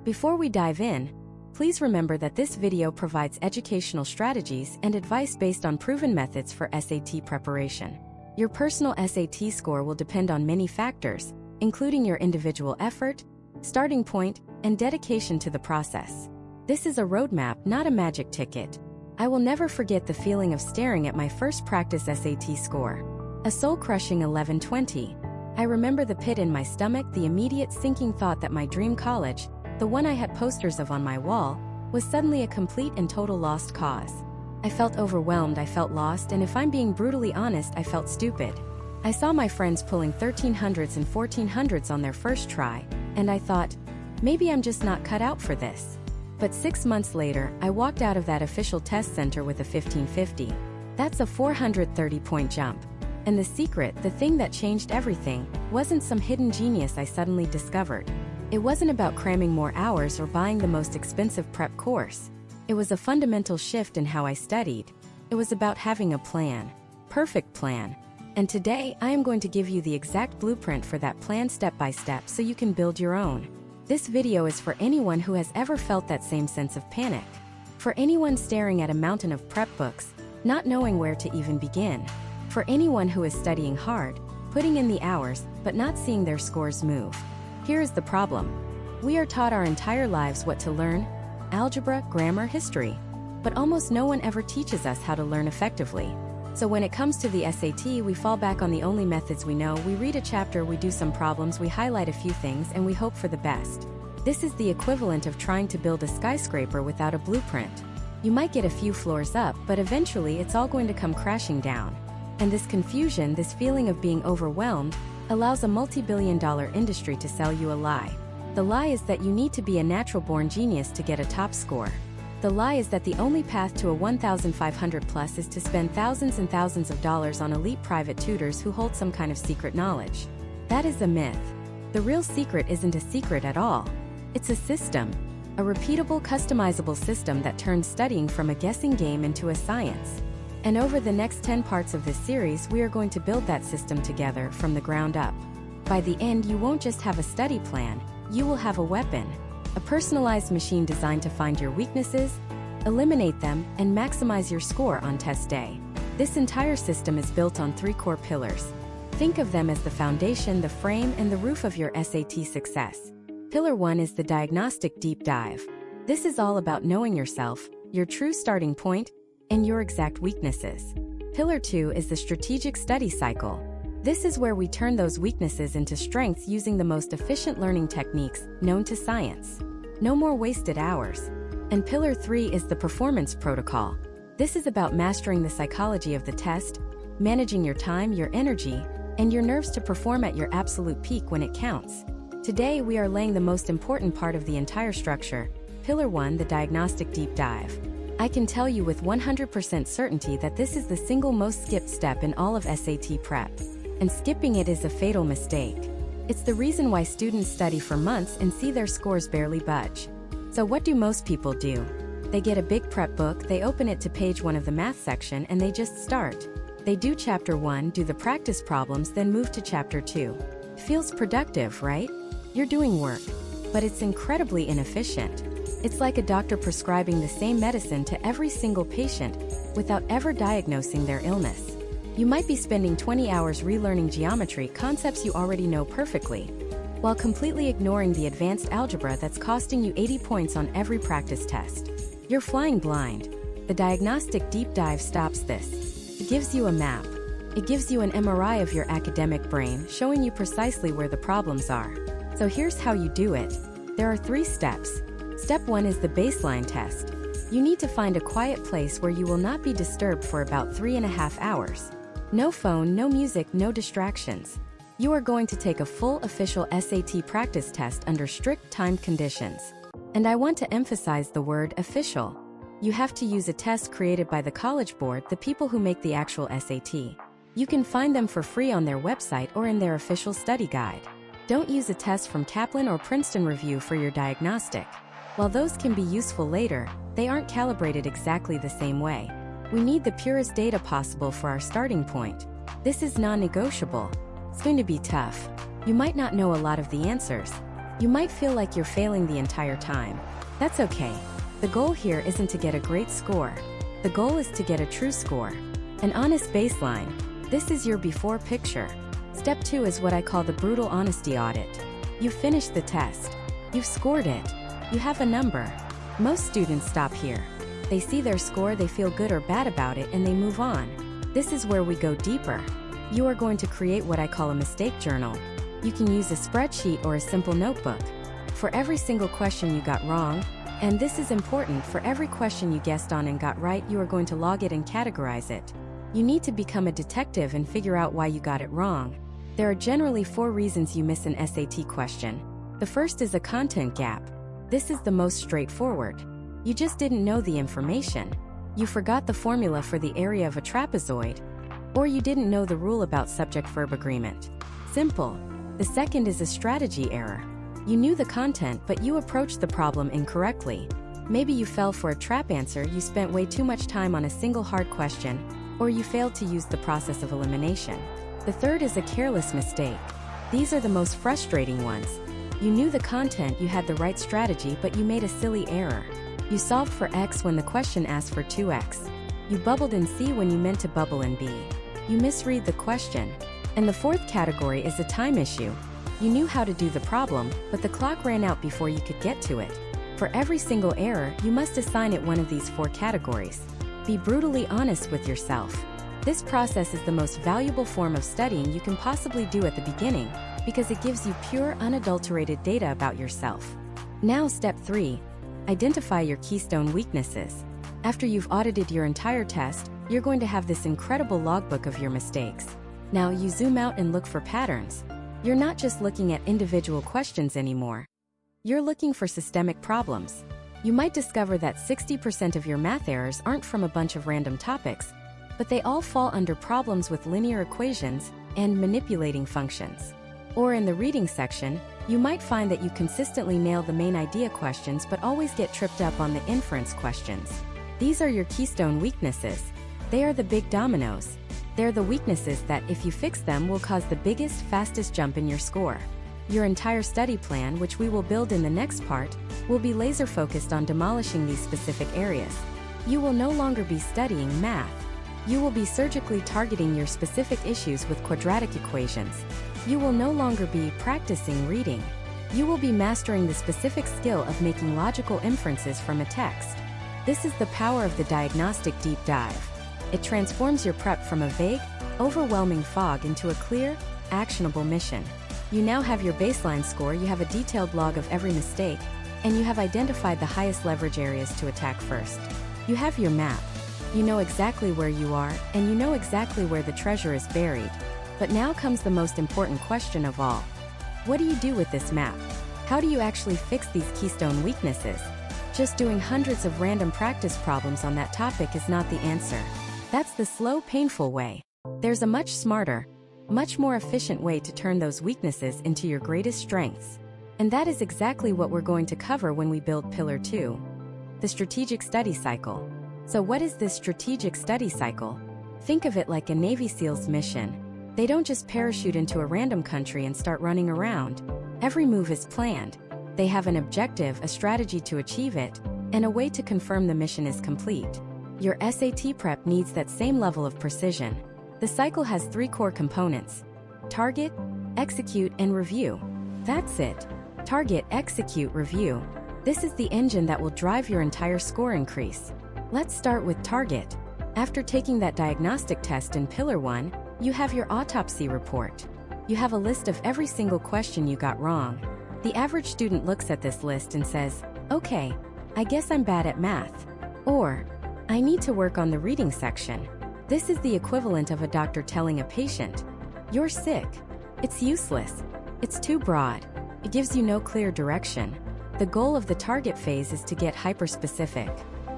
Before we dive in, please remember that this video provides educational strategies and advice based on proven methods for SAT preparation. Your personal SAT score will depend on many factors, including your individual effort, starting point, and dedication to the process. This is a roadmap, not a magic ticket. I will never forget the feeling of staring at my first practice SAT score. A soul-crushing 1120. I remember the pit in my stomach, the immediate sinking thought that my dream college, the one I had posters of on my wall, was suddenly a complete and total lost cause. I felt overwhelmed, I felt lost, and if I'm being brutally honest, I felt stupid. I saw my friends pulling 1300s and 1400s on their first try, and I thought, maybe I'm just not cut out for this. But 6 months later, I walked out of that official test center with a 1550. That's a 430-point jump. And the secret, the thing that changed everything, wasn't some hidden genius I suddenly discovered. It wasn't about cramming more hours or buying the most expensive prep course. It was a fundamental shift in how I studied. It was about having a plan. Perfect plan. And today, I am going to give you the exact blueprint for that plan step by step so you can build your own. This video is for anyone who has ever felt that same sense of panic. For anyone staring at a mountain of prep books, not knowing where to even begin. For anyone who is studying hard, putting in the hours, but not seeing their scores move. Here is the problem. We are taught our entire lives what to learn: algebra, grammar, history. But almost no one ever teaches us how to learn effectively. So when it comes to the SAT, we fall back on the only methods we know. We read a chapter, we do some problems, we highlight a few things, and we hope for the best. This is the equivalent of trying to build a skyscraper without a blueprint. You might get a few floors up, but eventually it's all going to come crashing down. And this confusion, this feeling of being overwhelmed, allows a multi-billion-dollar industry to sell you a lie. The lie is that you need to be a natural-born genius to get a top score. The lie is that the only path to a 1,500 plus is to spend thousands and thousands of dollars on elite private tutors who hold some kind of secret knowledge. That is a myth. The real secret isn't a secret at all. It's a system. A repeatable, customizable system that turns studying from a guessing game into a science. And over the next 10 parts of this series, we are going to build that system together from the ground up. By the end, you won't just have a study plan, you will have a weapon. A personalized machine designed to find your weaknesses, eliminate them, and maximize your score on test day. This entire system is built on 3 core pillars. Think of them as the foundation, the frame, and the roof of your SAT success. Pillar 1 is the diagnostic deep dive. This is all about knowing yourself, your true starting point, and your exact weaknesses. Pillar 2 is the strategic study cycle. This is where we turn those weaknesses into strengths using the most efficient learning techniques known to science. No more wasted hours. And Pillar 3 is the performance protocol. This is about mastering the psychology of the test, managing your time, your energy, and your nerves to perform at your absolute peak when it counts. Today, we are laying the most important part of the entire structure, Pillar 1, the diagnostic deep dive. I can tell you with 100% certainty that this is the single most skipped step in all of SAT prep. And skipping it is a fatal mistake. It's the reason why students study for months and see their scores barely budge. So what do most people do? They get a big prep book, they open it to page 1 of the math section, and they just start. They do chapter 1, do the practice problems, then move to chapter 2. Feels productive, right? You're doing work. But it's incredibly inefficient. It's like a doctor prescribing the same medicine to every single patient without ever diagnosing their illness. You might be spending 20 hours relearning geometry, concepts you already know perfectly, while completely ignoring the advanced algebra that's costing you 80 points on every practice test. You're flying blind. The diagnostic deep dive stops this. It gives you a map. It gives you an MRI of your academic brain, showing you precisely where the problems are. So here's how you do it. There are 3 steps. Step 1 is the baseline test. You need to find a quiet place where you will not be disturbed for about 3.5 hours. No phone, no music, no distractions. You are going to take a full official SAT practice test under strict timed conditions. And I want to emphasize the word official. You have to use a test created by the College Board, the people who make the actual SAT. You can find them for free on their website or in their official study guide. Don't use a test from Kaplan or Princeton Review for your diagnostic. While those can be useful later, they aren't calibrated exactly the same way. We need the purest data possible for our starting point. This is non-negotiable. It's going to be tough. You might not know a lot of the answers. You might feel like you're failing the entire time. That's okay. The goal here isn't to get a great score. The goal is to get a true score. An honest baseline. This is your before picture. Step 2 is what I call the brutal honesty audit. You've finished the test. You've scored it. You have a number. Most students stop here. They see their score, they feel good or bad about it, and they move on. This is where we go deeper. You are going to create what I call a mistake journal. You can use a spreadsheet or a simple notebook. For every single question you got wrong, and this is important, for every question you guessed on and got right, you are going to log it and categorize it. You need to become a detective and figure out why you got it wrong. There are generally 4 reasons you miss an SAT question. The first is a content gap. This is the most straightforward. You just didn't know the information. You forgot the formula for the area of a trapezoid. Or you didn't know the rule about subject-verb agreement. Simple. The second is a strategy error. You knew the content, but you approached the problem incorrectly. Maybe you fell for a trap answer, you spent way too much time on a single hard question, or you failed to use the process of elimination. The third is a careless mistake. These are the most frustrating ones. You knew the content, you had the right strategy, but you made a silly error. You solved for X when the question asked for 2X. You bubbled in C when you meant to bubble in B. You misread the question. And the fourth category is a time issue. You knew how to do the problem, but the clock ran out before you could get to it. For every single error, you must assign it one of these 4 categories. Be brutally honest with yourself. This process is the most valuable form of studying you can possibly do at the beginning, because it gives you pure, unadulterated data about yourself. Now, step 3. Identify your keystone weaknesses. After you've audited your entire test, you're going to have this incredible logbook of your mistakes. Now you zoom out and look for patterns. You're not just looking at individual questions anymore. You're looking for systemic problems. You might discover that 60% of your math errors aren't from a bunch of random topics, but they all fall under problems with linear equations and manipulating functions. Or in the reading section, you might find that you consistently nail the main idea questions but always get tripped up on the inference questions. These are your keystone weaknesses. They are the big dominoes. They're the weaknesses that, if you fix them, will cause the biggest, fastest jump in your score. Your entire study plan, which we will build in the next part, will be laser-focused on demolishing these specific areas. You will no longer be studying math. You will be surgically targeting your specific issues with quadratic equations. You will no longer be practicing reading. You will be mastering the specific skill of making logical inferences from a text. This is the power of the diagnostic deep dive. It transforms your prep from a vague, overwhelming fog into a clear, actionable mission. You now have your baseline score, you have a detailed log of every mistake, and you have identified the highest leverage areas to attack first. You have your map. You know exactly where you are, and you know exactly where the treasure is buried. But now comes the most important question of all. What do you do with this map? How do you actually fix these keystone weaknesses? Just doing hundreds of random practice problems on that topic is not the answer. That's the slow, painful way. There's a much smarter, much more efficient way to turn those weaknesses into your greatest strengths. And that is exactly what we're going to cover when we build Pillar 2. The strategic study cycle. So what is this strategic study cycle? Think of it like a Navy SEALs mission. They don't just parachute into a random country and start running around. Every move is planned. They have an objective, a strategy to achieve it, and a way to confirm the mission is complete. Your SAT prep needs that same level of precision. The cycle has 3 core components: target, execute, and review. That's it. Target, execute, review. This is the engine that will drive your entire score increase. Let's start with target. After taking that diagnostic test in Pillar 1, you have your autopsy report. You have a list of every single question you got wrong. The average student looks at this list and says, okay, I guess I'm bad at math. Or, I need to work on the reading section. This is the equivalent of a doctor telling a patient, you're sick. It's useless. It's too broad. It gives you no clear direction. The goal of the target phase is to get hyper-specific.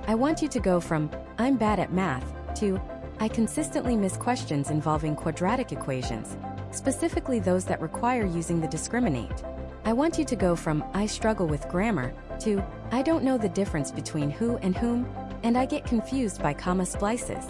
I want you to go from, I'm bad at math, to, I consistently miss questions involving quadratic equations, specifically those that require using the discriminate. I want you to go from, I struggle with grammar, to, I don't know the difference between who and whom, and I get confused by comma splices.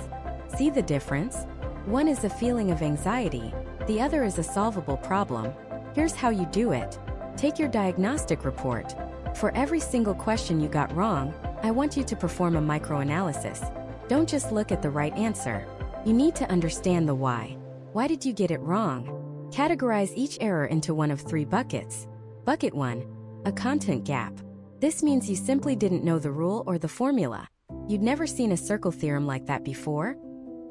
See the difference? One is a feeling of anxiety, the other is a solvable problem. Here's how you do it. Take your diagnostic report. For every single question you got wrong, I want you to perform a microanalysis. Don't just look at the right answer. You need to understand the why. Why did you get it wrong? Categorize each error into one of 3 buckets. Bucket 1. A content gap. This means you simply didn't know the rule or the formula. You'd never seen a circle theorem like that before?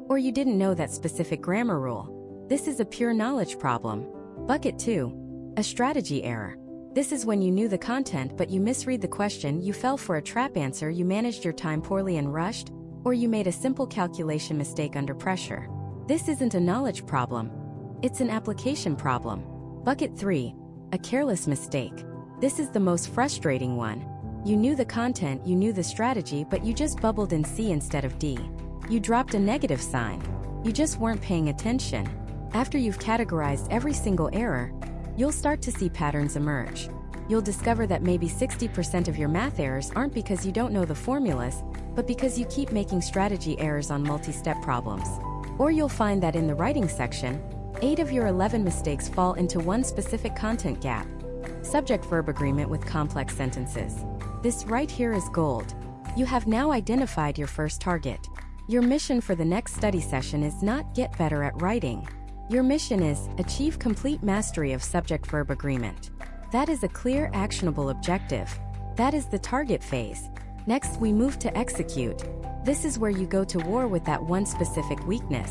Or you didn't know that specific grammar rule. This is a pure knowledge problem. Bucket 2. A strategy error. This is when you knew the content but you misread the question, you fell for a trap answer, you managed your time poorly and rushed, or you made a simple calculation mistake under pressure. This isn't a knowledge problem. It's an application problem. Bucket 3. A careless mistake. This is the most frustrating one. You knew the content, you knew the strategy, but you just bubbled in C instead of D. You dropped a negative sign. You just weren't paying attention. After you've categorized every single error, you'll start to see patterns emerge. You'll discover that maybe 60% of your math errors aren't because you don't know the formulas, but because you keep making strategy errors on multi-step problems. Or you'll find that in the writing section, 8 of your 11 mistakes fall into one specific content gap. Subject-verb agreement with complex sentences. This right here is gold. You have now identified your first target. Your mission for the next study session is not get better at writing. Your mission is achieve complete mastery of subject-verb agreement. That is a clear, actionable objective. That is the target phase. Next, we move to execute. This is where you go to war with that one specific weakness.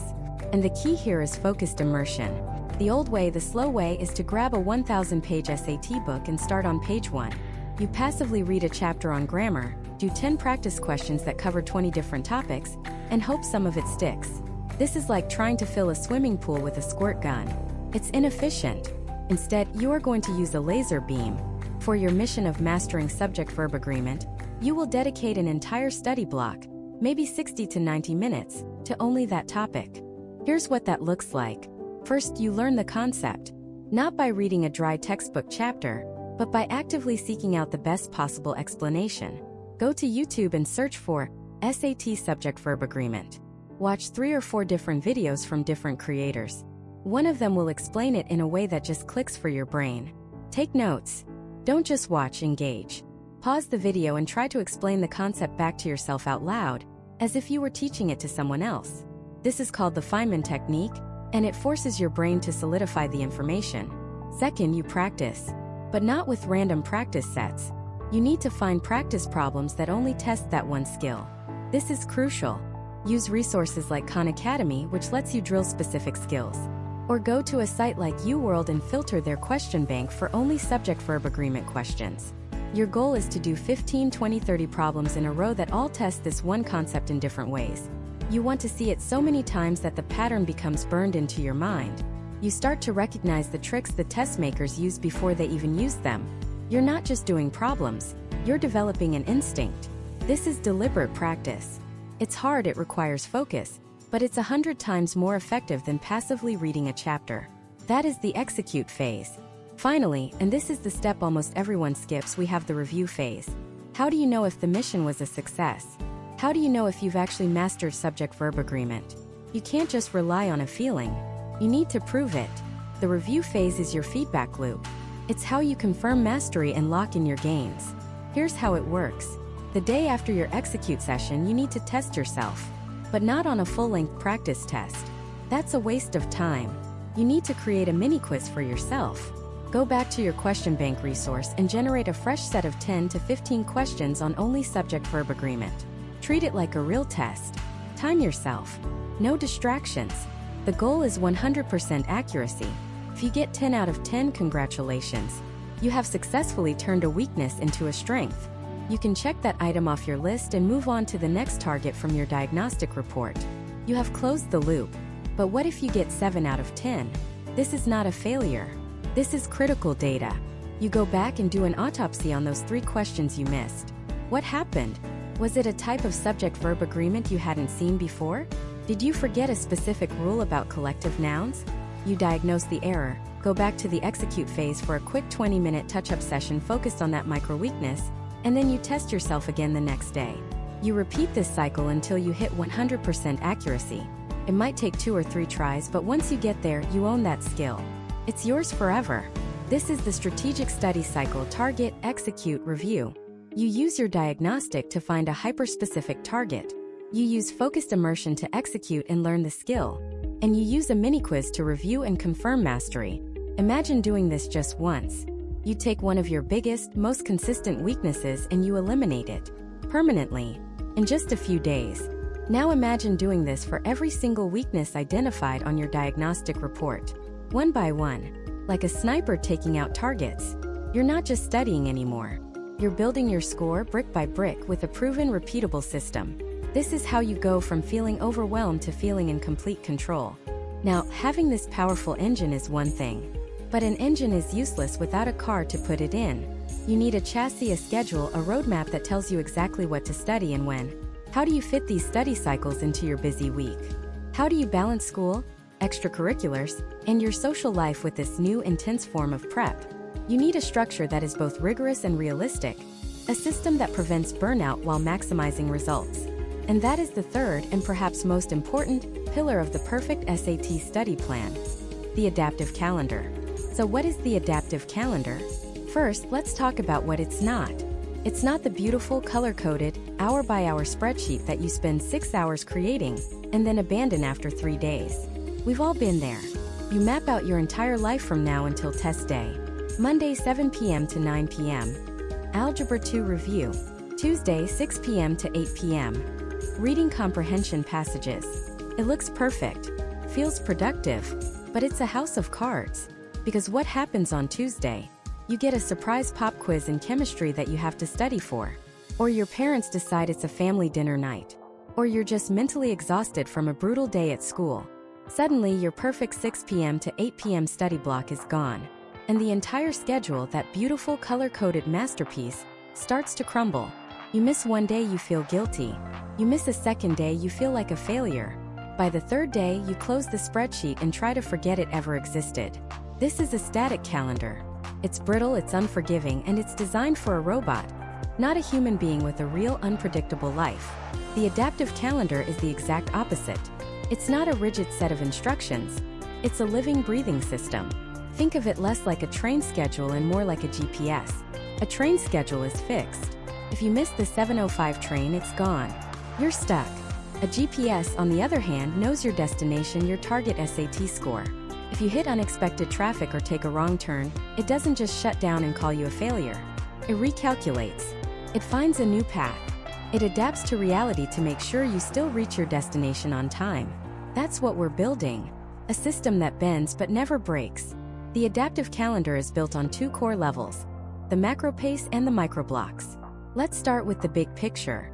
And the key here is focused immersion. The old way, the slow way, is to grab a 1,000-page SAT book and start on page 1. You passively read a chapter on grammar, do 10 practice questions that cover 20 different topics, and hope some of it sticks. This is like trying to fill a swimming pool with a squirt gun. It's inefficient. Instead, you are going to use a laser beam. For your mission of mastering subject-verb agreement, you will dedicate an entire study block, maybe 60 to 90 minutes, to only that topic. Here's what that looks like. First, you learn the concept, not by reading a dry textbook chapter, but by actively seeking out the best possible explanation. Go to YouTube and search for SAT subject-verb agreement. Watch 3 or 4 different videos from different creators. One of them will explain it in a way that just clicks for your brain. Take notes. Don't just watch, engage. Pause the video and try to explain the concept back to yourself out loud, as if you were teaching it to someone else. This is called the Feynman technique, and it forces your brain to solidify the information. Second, you practice. But not with random practice sets. You need to find practice problems that only test that one skill. This is crucial. Use resources like Khan Academy, which lets you drill specific skills. Or go to a site like UWorld and filter their question bank for only subject-verb agreement questions. Your goal is to do 15, 20, 30 problems in a row that all test this one concept in different ways. You want to see it so many times that the pattern becomes burned into your mind. You start to recognize the tricks the test makers use before they even use them. You're not just doing problems, you're developing an instinct. This is deliberate practice. It's hard, it requires focus, but it's 100 times more effective than passively reading a chapter. That is the execute phase. Finally, and this is the step almost everyone skips, we have the review phase. How do you know if the mission was a success? How do you know if you've actually mastered subject-verb agreement? You can't just rely on a feeling. You need to prove it. The review phase is your feedback loop. It's how you confirm mastery and lock in your gains. Here's how it works. The day after your execute session, you need to test yourself. But not on a full-length practice test. That's a waste of time. You need to create a mini-quiz for yourself. Go back to your question bank resource and generate a fresh set of 10 to 15 questions on only subject-verb agreement. Treat it like a real test. Time yourself. No distractions. The goal is 100% accuracy. If you get 10 out of 10, congratulations. You have successfully turned a weakness into a strength. You can check that item off your list and move on to the next target from your diagnostic report. You have closed the loop. But what if you get 7 out of 10? This is not a failure. This is critical data. You go back and do an autopsy on those 3 questions you missed. What happened? Was it a type of subject-verb agreement you hadn't seen before? Did you forget a specific rule about collective nouns? You diagnose the error, go back to the execute phase for a quick 20-minute touch-up session focused on that micro-weakness, and then you test yourself again the next day. You repeat this cycle until you hit 100% accuracy. It might take 2 or 3 tries, but once you get there, you own that skill. It's yours forever. This is the strategic study cycle: target, execute, review. You use your diagnostic to find a hyper-specific target. You use focused immersion to execute and learn the skill. And you use a mini-quiz to review and confirm mastery. Imagine doing this just once. You take one of your biggest, most consistent weaknesses and you eliminate it permanently in just a few days. Now imagine doing this for every single weakness identified on your diagnostic report, one by one, like a sniper taking out targets. You're not just studying anymore. You're building your score brick by brick with a proven, repeatable system. This is how you go from feeling overwhelmed to feeling in complete control. Now, having this powerful engine is one thing, but an engine is useless without a car to put it in. You need a chassis, a schedule, a roadmap that tells you exactly what to study and when. How do you fit these study cycles into your busy week? How do you balance school, extracurriculars, and your social life with this new intense form of prep? You need a structure that is both rigorous and realistic, a system that prevents burnout while maximizing results. And that is the third and perhaps most important pillar of the perfect SAT study plan: the adaptive calendar. So what is the adaptive calendar? First, let's talk about what it's not. It's not the beautiful, color-coded, hour-by-hour spreadsheet that you spend 6 hours creating and then abandon after 3 days. We've all been there. You map out your entire life from now until test day. Monday 7 p.m. to 9 p.m. Algebra 2 review. Tuesday 6 p.m. to 8 p.m. Reading comprehension passages. It looks perfect, feels productive, but it's a house of cards. Because what happens on Tuesday? You get a surprise pop quiz in chemistry that you have to study for. Or your parents decide it's a family dinner night. Or you're just mentally exhausted from a brutal day at school. Suddenly, your perfect 6 p.m. to 8 p.m. study block is gone. And the entire schedule, that beautiful color-coded masterpiece, starts to crumble. You miss one day, you feel guilty. You miss a second day, you feel like a failure. By the third day, you close the spreadsheet and try to forget it ever existed. This is a static calendar. It's brittle, it's unforgiving, and it's designed for a robot, not a human being with a real, unpredictable life. The adaptive calendar is the exact opposite. It's not a rigid set of instructions. It's a living, breathing system. Think of it less like a train schedule and more like a GPS. A train schedule is fixed. If you miss the 7:05 train, it's gone. You're stuck. A GPS, on the other hand, knows your destination, your target SAT score. If you hit unexpected traffic or take a wrong turn, it doesn't just shut down and call you a failure. It recalculates. It finds a new path. It adapts to reality to make sure you still reach your destination on time. That's what we're building. A system that bends but never breaks. The adaptive calendar is built on 2 core levels: the macro pace and the micro blocks. Let's start with the big picture.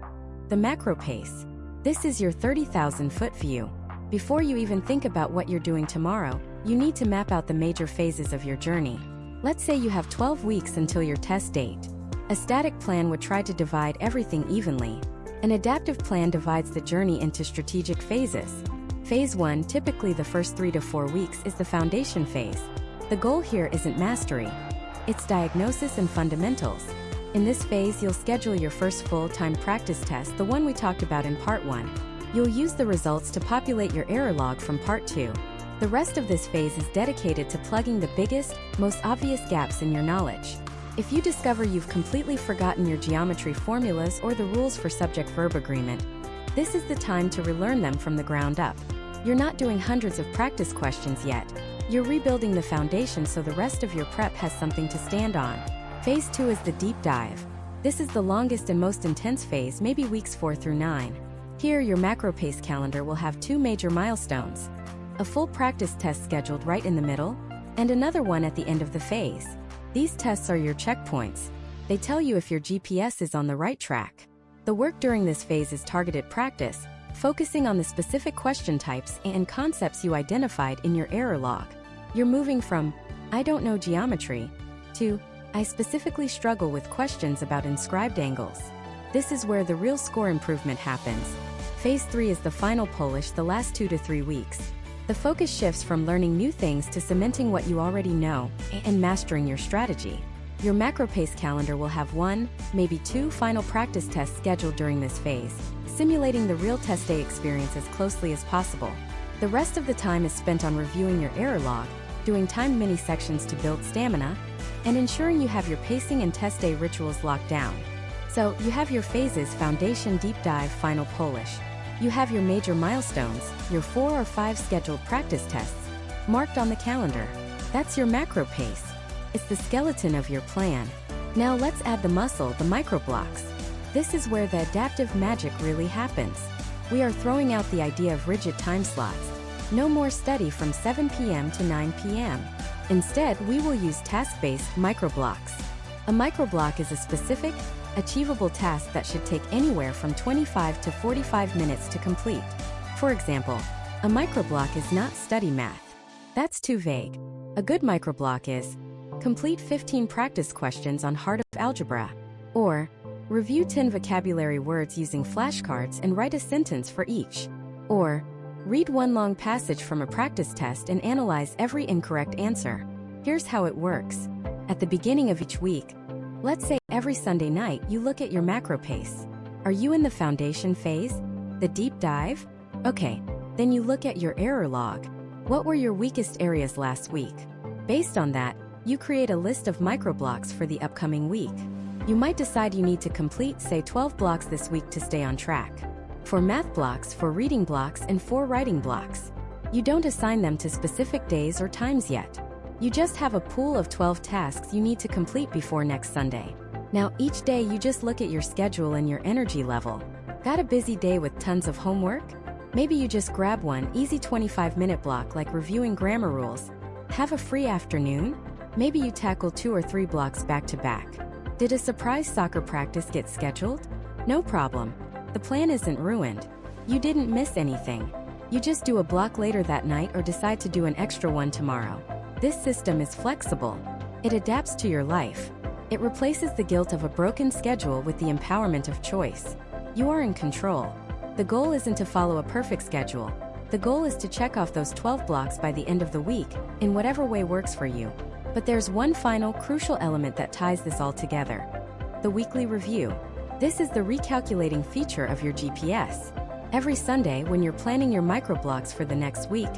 The macro pace. This is your 30,000-foot view. Before you even think about what you're doing tomorrow, you need to map out the major phases of your journey. Let's say you have 12 weeks until your test date. A static plan would try to divide everything evenly. An adaptive plan divides the journey into strategic phases. Phase 1, typically the first 3 to 4 weeks, is the foundation phase. The goal here isn't mastery. It's diagnosis and fundamentals. In this phase, you'll schedule your first full-time practice test, the one we talked about in Part 1. You'll use the results to populate your error log from Part 2. The rest of this phase is dedicated to plugging the biggest, most obvious gaps in your knowledge. If you discover you've completely forgotten your geometry formulas or the rules for subject-verb agreement, this is the time to relearn them from the ground up. You're not doing hundreds of practice questions yet. You're rebuilding the foundation so the rest of your prep has something to stand on. Phase 2 is the deep dive. This is the longest and most intense phase, maybe weeks 4 through 9. Here, your macro pace calendar will have 2 major milestones: a full practice test scheduled right in the middle, and another one at the end of the phase. These tests are your checkpoints. They tell you if your GPS is on the right track. The work during this phase is targeted practice, focusing on the specific question types and concepts you identified in your error log. You're moving from, "I don't know geometry," to, "I specifically struggle with questions about inscribed angles." This is where the real score improvement happens. Phase 3 is the final polish, the last 2 to 3 weeks. The focus shifts from learning new things to cementing what you already know and mastering your strategy. Your macro pace calendar will have 1, maybe 2 final practice tests scheduled during this phase, simulating the real test day experience as closely as possible. The rest of the time is spent on reviewing your error log, doing timed mini sections to build stamina, and ensuring you have your pacing and test day rituals locked down. So, you have your phases: foundation, deep dive, final polish. You have your major milestones, your 4 or 5 scheduled practice tests, marked on the calendar. That's your macro pace. It's the skeleton of your plan. Now let's add the muscle, the micro blocks. This is where the adaptive magic really happens. We are throwing out the idea of rigid time slots. No more study from 7 p.m. to 9 p.m. Instead, we will use task-based micro blocks. A micro block is a specific, achievable task that should take anywhere from 25 to 45 minutes to complete. For example, a microblock is not study math. That's too vague. A good microblock is complete 15 practice questions on heart of algebra, or review 10 vocabulary words using flashcards and write a sentence for each, or read one long passage from a practice test and analyze every incorrect answer. Here's how it works. At the beginning of each week, let's say every Sunday night, you look at your macro pace. Are you in the foundation phase? The deep dive? Okay, then you look at your error log. What were your weakest areas last week? Based on that, you create a list of microblocks for the upcoming week. You might decide you need to complete, say, 12 blocks this week to stay on track. 4 math blocks, 4 reading blocks, and 4 writing blocks. You don't assign them to specific days or times yet. You just have a pool of 12 tasks you need to complete before next Sunday. Now, each day you just look at your schedule and your energy level. Got a busy day with tons of homework? Maybe you just grab one easy 25-minute block like reviewing grammar rules. Have a free afternoon? Maybe you tackle 2 or 3 blocks back to back. Did a surprise soccer practice get scheduled? No problem. The plan isn't ruined. You didn't miss anything. You just do a block later that night or decide to do an extra one tomorrow. This system is flexible. It adapts to your life. It replaces the guilt of a broken schedule with the empowerment of choice. You are in control. The goal isn't to follow a perfect schedule. The goal is to check off those 12 blocks by the end of the week, in whatever way works for you. But there's one final, crucial element that ties this all together. The weekly review. This is the recalculating feature of your GPS. Every Sunday, when you're planning your microblocks for the next week,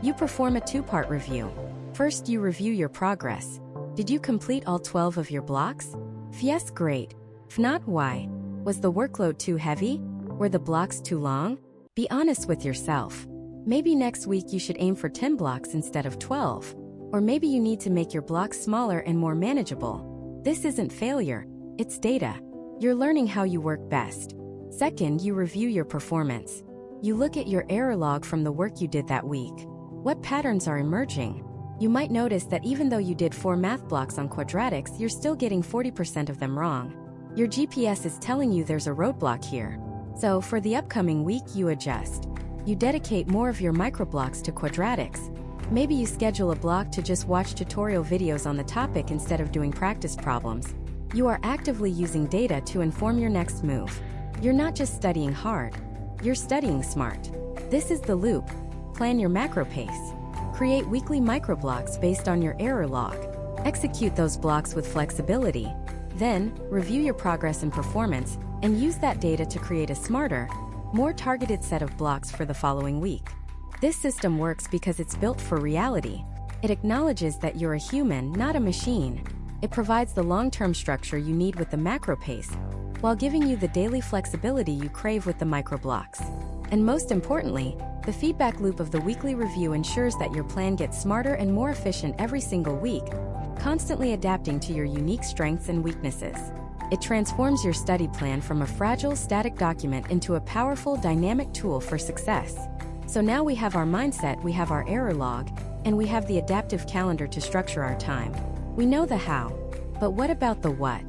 you perform a 2-part review. First, you review your progress. Did you complete all 12 of your blocks? If yes, great. If not, why? Was the workload too heavy? Were the blocks too long? Be honest with yourself. Maybe next week you should aim for 10 blocks instead of 12. Or maybe you need to make your blocks smaller and more manageable. This isn't failure, it's data. You're learning how you work best. Second, you review your performance. You look at your error log from the work you did that week. What patterns are emerging? You might notice that even though you did 4 math blocks on quadratics, you're still getting 40% of them wrong. Your GPS is telling you there's a roadblock here. So, for the upcoming week, you adjust. You dedicate more of your microblocks to quadratics. Maybe you schedule a block to just watch tutorial videos on the topic instead of doing practice problems. You are actively using data to inform your next move. You're not just studying hard, you're studying smart. This is the loop. Plan your macro pace. Create weekly microblocks based on your error log. Execute those blocks with flexibility. Then, review your progress and performance, and use that data to create a smarter, more targeted set of blocks for the following week. This system works because it's built for reality. It acknowledges that you're a human, not a machine. It provides the long-term structure you need with the macro pace, while giving you the daily flexibility you crave with the microblocks. And most importantly, the feedback loop of the weekly review ensures that your plan gets smarter and more efficient every single week, constantly adapting to your unique strengths and weaknesses. It transforms your study plan from a fragile, static document into a powerful, dynamic tool for success. So now we have our mindset, we have our error log, and we have the adaptive calendar to structure our time. We know the how, but what about the what?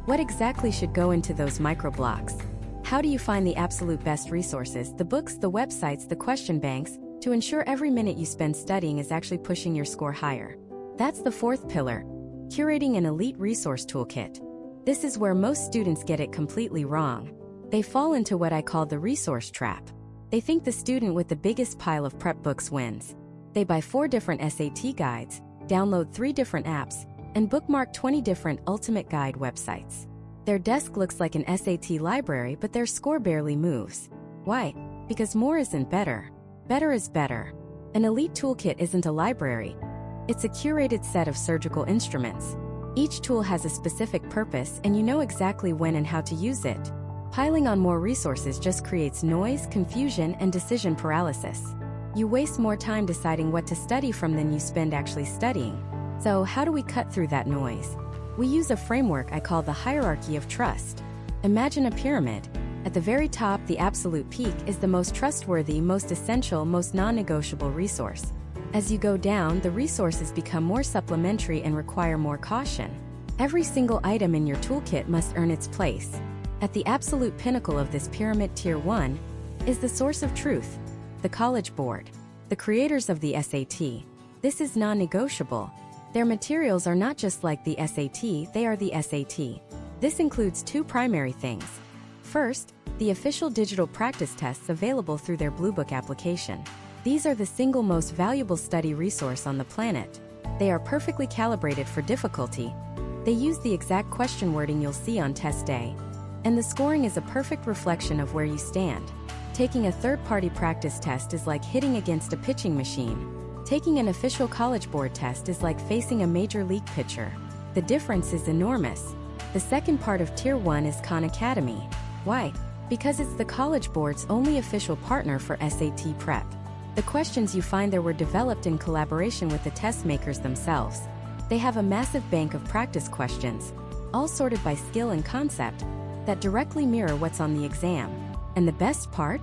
What exactly should go into those microblocks? How do you find the absolute best resources, the books, the websites, the question banks, to ensure every minute you spend studying is actually pushing your score higher? That's the 4th pillar, curating an elite resource toolkit. This is where most students get it completely wrong. They fall into what I call the resource trap. They think the student with the biggest pile of prep books wins. They buy 4 different SAT guides, download 3 different apps, and bookmark 20 different ultimate guide websites. Their desk looks like an SAT library, but their score barely moves. Why? Because more isn't better. Better is better. An elite toolkit isn't a library. It's a curated set of surgical instruments. Each tool has a specific purpose and you know exactly when and how to use it. Piling on more resources just creates noise, confusion, and decision paralysis. You waste more time deciding what to study from than you spend actually studying. So how do we cut through that noise? We use a framework I call the hierarchy of trust. Imagine a pyramid. At the very top, the absolute peak is the most trustworthy, most essential, most non-negotiable resource. As you go down, the resources become more supplementary and require more caution. Every single item in your toolkit must earn its place. At the absolute pinnacle of this pyramid, Tier 1, is the source of truth, the College Board, the creators of the SAT. This is non-negotiable. Their materials are not just like the SAT, they are the SAT. This includes two primary things. First, the official digital practice tests available through their Blue Book application. These are the single most valuable study resource on the planet. They are perfectly calibrated for difficulty. They use the exact question wording you'll see on test day. And the scoring is a perfect reflection of where you stand. Taking a third-party practice test is like hitting against a pitching machine. Taking an official College Board test is like facing a major league pitcher. The difference is enormous. The second part of Tier 1 is Khan Academy. Why? Because it's the College Board's only official partner for SAT prep. The questions you find there were developed in collaboration with the test makers themselves. They have a massive bank of practice questions, all sorted by skill and concept, that directly mirror what's on the exam. And the best part?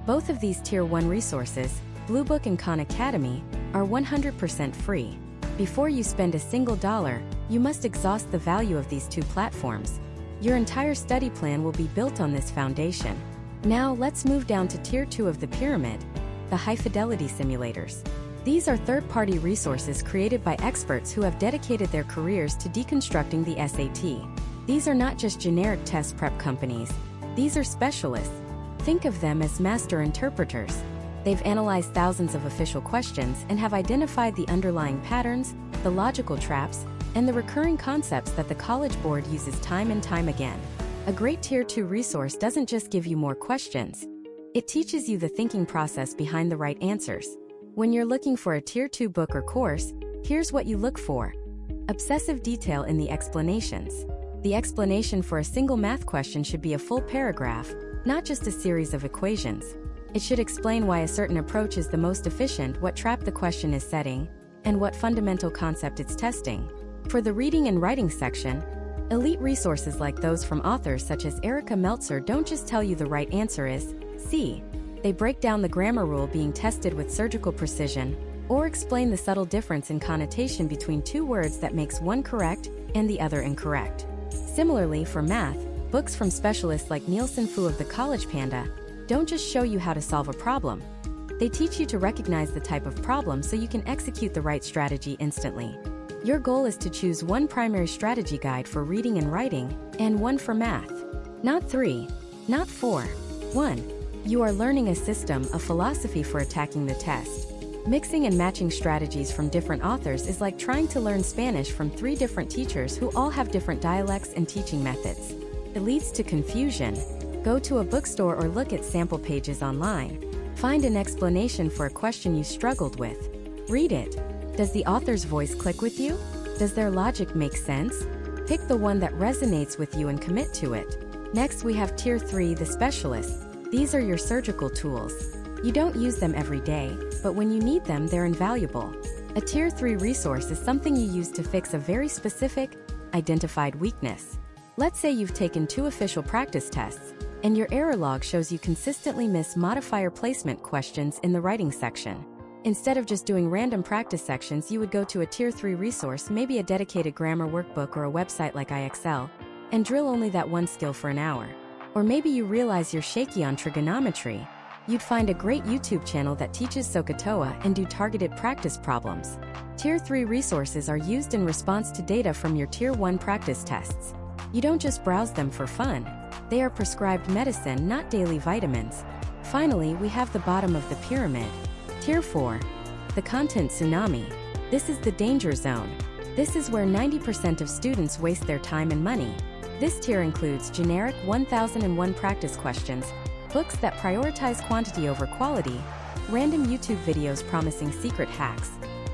Both of these Tier 1 resources, Blue Book and Khan Academy, are 100% free. Before you spend a single dollar, you must exhaust the value of these two platforms. Your entire study plan will be built on this foundation. Now let's move down to Tier 2 of the pyramid, the high-fidelity simulators. These are third-party resources created by experts who have dedicated their careers to deconstructing the SAT. These are not just generic test prep companies. These are specialists. Think of them as master interpreters. They've analyzed thousands of official questions and have identified the underlying patterns, the logical traps, and the recurring concepts that the College Board uses time and time again. A great Tier 2 resource doesn't just give you more questions. It teaches you the thinking process behind the right answers. When you're looking for a Tier 2 book or course, here's what you look for. Obsessive detail in the explanations. The explanation for a single math question should be a full paragraph, not just a series of equations. It should explain why a certain approach is the most efficient, what trap the question is setting, and what fundamental concept it's testing. For the reading and writing section, elite resources like those from authors such as Erica Meltzer don't just tell you the right answer is C. They break down the grammar rule being tested with surgical precision, or explain the subtle difference in connotation between two words that makes one correct and the other incorrect. Similarly, for math, books from specialists like Nielsen Fu of the College Panda don't just show you how to solve a problem. They teach you to recognize the type of problem so you can execute the right strategy instantly. Your goal is to choose one primary strategy guide for reading and writing, and one for math. Not 3, not 4, 1. You are learning a system, a philosophy for attacking the test. Mixing and matching strategies from different authors is like trying to learn Spanish from 3 different teachers who all have different dialects and teaching methods. It leads to confusion. Go to a bookstore or look at sample pages online. Find an explanation for a question you struggled with. Read it. Does the author's voice click with you? Does their logic make sense? Pick the one that resonates with you and commit to it. Next, we have Tier 3, the specialists. These are your surgical tools. You don't use them every day, but when you need them, they're invaluable. A Tier 3 resource is something you use to fix a very specific, identified weakness. Let's say you've taken 2 official practice tests, and your error log shows you consistently miss modifier placement questions in the writing section. Instead of just doing random practice sections, you would go to a Tier 3 resource, maybe a dedicated grammar workbook or a website like IXL, and drill only that one skill for an hour. Or maybe you realize you're shaky on trigonometry. You'd find a great YouTube channel that teaches SOHCAHTOA and do targeted practice problems. Tier 3 resources are used in response to data from your Tier 1 practice tests. You don't just browse them for fun. They are prescribed medicine, not daily vitamins. Finally, we have the bottom of the pyramid. Tier 4. The content tsunami. This is the danger zone. This is where 90% of students waste their time and money. This tier includes generic 1001 practice questions, books that prioritize quantity over quality, random YouTube videos promising secret hacks,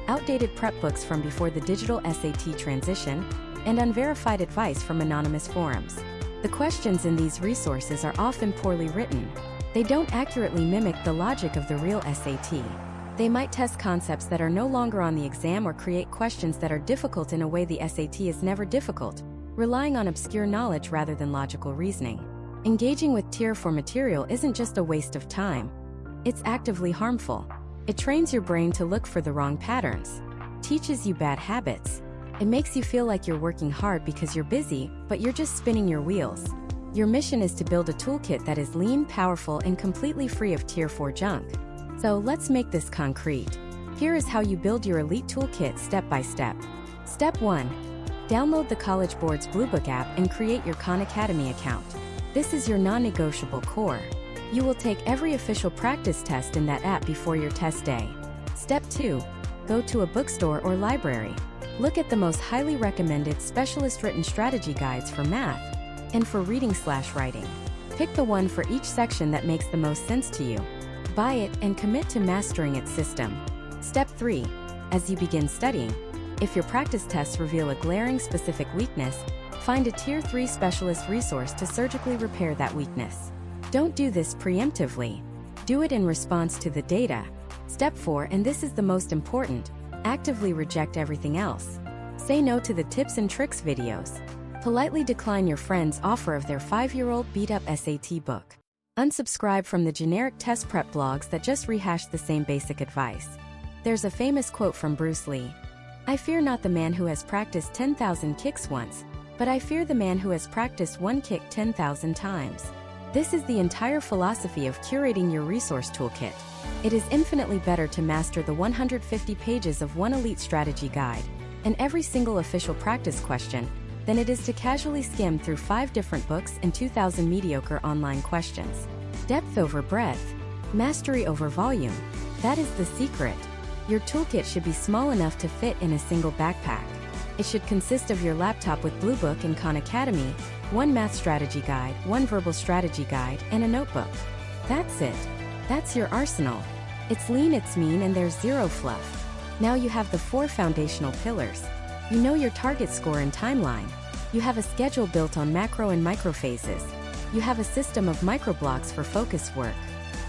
outdated prep books from before the digital SAT transition, and unverified advice from anonymous forums. The questions in these resources are often poorly written. They don't accurately mimic the logic of the real SAT. They might test concepts that are no longer on the exam or create questions that are difficult in a way the SAT is never difficult, relying on obscure knowledge rather than logical reasoning. Engaging with Tier 4 material isn't just a waste of time. It's actively harmful. It trains your brain to look for the wrong patterns, teaches you bad habits. It makes you feel like you're working hard because you're busy, but you're just spinning your wheels. Your mission is to build a toolkit that is lean, powerful, and completely free of Tier 4 junk. So let's make this concrete. Here is how you build your elite toolkit step by step. Step 1. Download the College Board's Bluebook app and create your Khan Academy account. This is your non-negotiable core. You will take every official practice test in that app before your test day. Step 2. Go to a bookstore or library. Look at the most highly recommended specialist-written strategy guides for math and for reading/writing. Pick the one for each section that makes the most sense to you. Buy it and commit to mastering its system. Step 3. As you begin studying, if your practice tests reveal a glaring specific weakness, find a Tier 3 specialist resource to surgically repair that weakness. Don't do this preemptively. Do it in response to the data. Step 4, and this is the most important, actively reject everything else. Say no to the tips and tricks videos. Politely decline your friend's offer of their 5-year-old beat-up SAT book. Unsubscribe from the generic test prep blogs that just rehash the same basic advice. There's a famous quote from Bruce Lee. "I fear not the man who has practiced 10,000 kicks once, but I fear the man who has practiced one kick 10,000 times." This is the entire philosophy of curating your resource toolkit. It is infinitely better to master the 150 pages of one elite strategy guide and every single official practice question than it is to casually skim through 5 different books and 2,000 mediocre online questions. Depth over breadth, mastery over volume. That is the secret. Your toolkit should be small enough to fit in a single backpack. It should consist of your laptop with Bluebook and Khan Academy, one math strategy guide, one verbal strategy guide, and a notebook. That's it. That's your arsenal. It's lean, it's mean, and there's zero fluff. Now you have the 4 foundational pillars. You know your target score and timeline. You have a schedule built on macro and micro phases. You have a system of microblocks for focus work.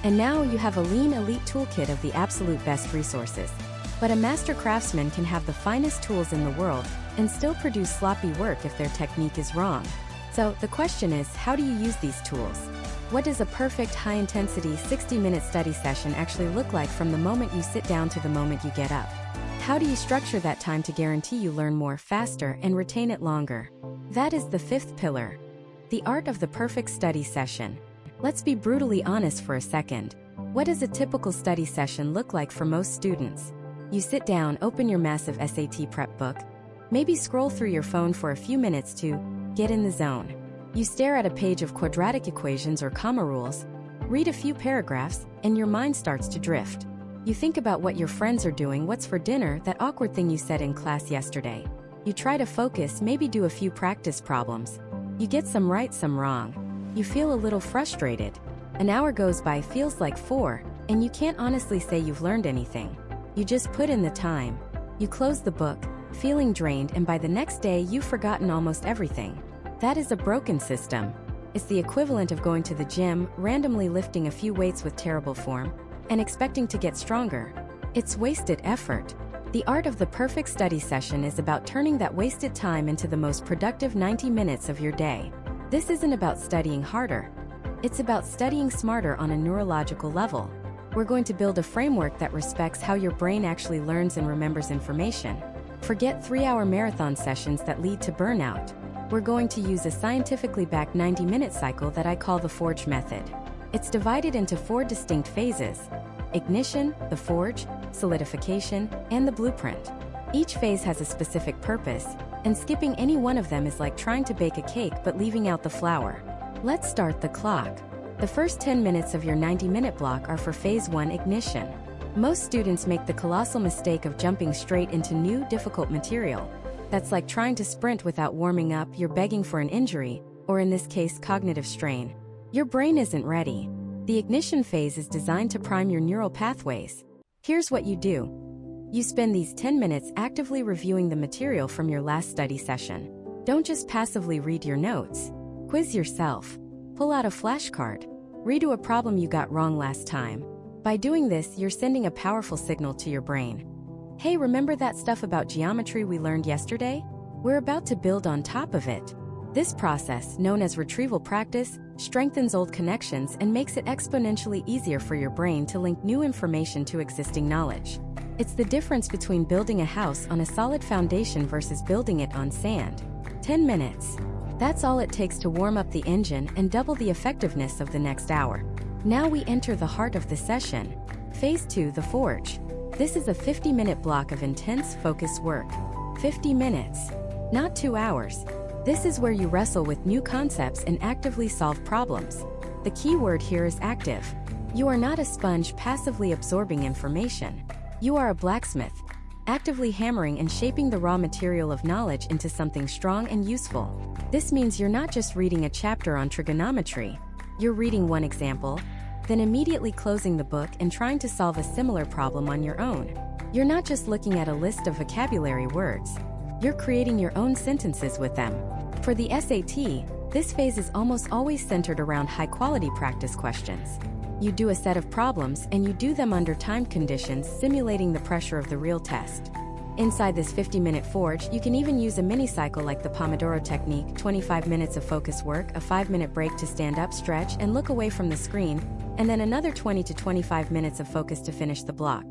And now you have a lean elite toolkit of the absolute best resources. But a master craftsman can have the finest tools in the world and still produce sloppy work if their technique is wrong. So the question is, how do you use these tools? What does a perfect high-intensity 60-minute study session actually look like from the moment you sit down to the moment you get up? How do you structure that time to guarantee you learn more faster and retain it longer? That is the 5th pillar. The art of the perfect study session. Let's be brutally honest for a second. What does a typical study session look like for most students? You sit down, open your massive SAT prep book, maybe scroll through your phone for a few minutes to get in the zone. You stare at a page of quadratic equations or comma rules, read a few paragraphs, and your mind starts to drift. You think about what your friends are doing, what's for dinner, that awkward thing you said in class yesterday. You try to focus, maybe do a few practice problems. You get some right, some wrong. You feel a little frustrated. An hour goes by, feels like 4, and you can't honestly say you've learned anything. You just put in the time. You close the book, feeling drained, and by the next day you've forgotten almost everything. That is a broken system. It's the equivalent of going to the gym, randomly lifting a few weights with terrible form, and expecting to get stronger. It's wasted effort. The art of the perfect study session is about turning that wasted time into the most productive 90 minutes of your day. This isn't about studying harder. It's about studying smarter on a neurological level. We're going to build a framework that respects how your brain actually learns and remembers information. Forget 3-hour marathon sessions that lead to burnout. We're going to use a scientifically backed 90-minute cycle that I call the Forge method. It's divided into 4 distinct phases: ignition, the forge, solidification, and the blueprint. Each phase has a specific purpose, and skipping any one of them is like trying to bake a cake but leaving out the flour. Let's start the clock. The first 10 minutes of your 90-minute block are for phase 1, ignition. Most students make the colossal mistake of jumping straight into new, difficult material. That's like trying to sprint without warming up. You're begging for an injury, or in this case, cognitive strain. Your brain isn't ready. The ignition phase is designed to prime your neural pathways. Here's what you do. You spend these 10 minutes actively reviewing the material from your last study session. Don't just passively read your notes. Quiz yourself. Pull out a flashcard. Redo a problem you got wrong last time. By doing this, you're sending a powerful signal to your brain. Hey, remember that stuff about geometry we learned yesterday? We're about to build on top of it. This process, known as retrieval practice, strengthens old connections and makes it exponentially easier for your brain to link new information to existing knowledge. It's the difference between building a house on a solid foundation versus building it on sand. 10 minutes. That's all it takes to warm up the engine and double the effectiveness of the next hour. Now we enter the heart of the session. Phase 2, the forge. This is a 50-minute block of intense, focused work. 50 minutes. Not 2 hours. This is where you wrestle with new concepts and actively solve problems. The key word here is active. You are not a sponge passively absorbing information. You are a blacksmith, actively hammering and shaping the raw material of knowledge into something strong and useful. This means you're not just reading a chapter on trigonometry. You're reading one example, then immediately closing the book and trying to solve a similar problem on your own. You're not just looking at a list of vocabulary words. You're creating your own sentences with them. For the SAT, this phase is almost always centered around high-quality practice questions. You do a set of problems and you do them under timed conditions, simulating the pressure of the real test. Inside this 50-minute forge, you can even use a mini-cycle like the Pomodoro technique, 25 minutes of focus work, a 5-minute break to stand up, stretch, and look away from the screen, and then another 20 to 25 minutes of focus to finish the block.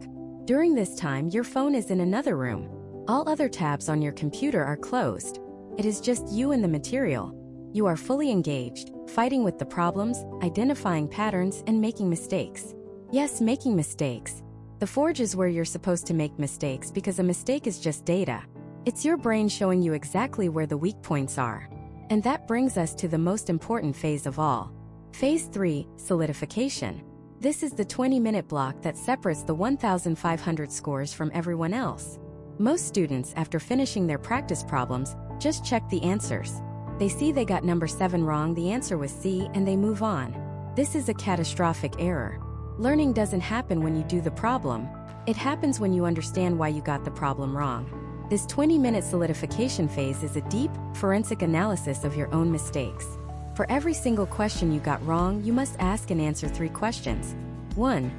During this time, your phone is in another room. All other tabs on your computer are closed. It is just you and the material. You are fully engaged, fighting with the problems, identifying patterns, and making mistakes. Yes, making mistakes. The forge is where you're supposed to make mistakes because a mistake is just data. It's your brain showing you exactly where the weak points are. And that brings us to the most important phase of all. Phase 3, solidification. This is the 20-minute block that separates the 1,500 scores from everyone else. Most students, after finishing their practice problems, just check the answers. They see they got number 7 wrong, the answer was C, and they move on. This is a catastrophic error. Learning doesn't happen when you do the problem. It happens when you understand why you got the problem wrong. This 20-minute solidification phase is a deep, forensic analysis of your own mistakes. For every single question you got wrong, you must ask and answer 3 questions. 1.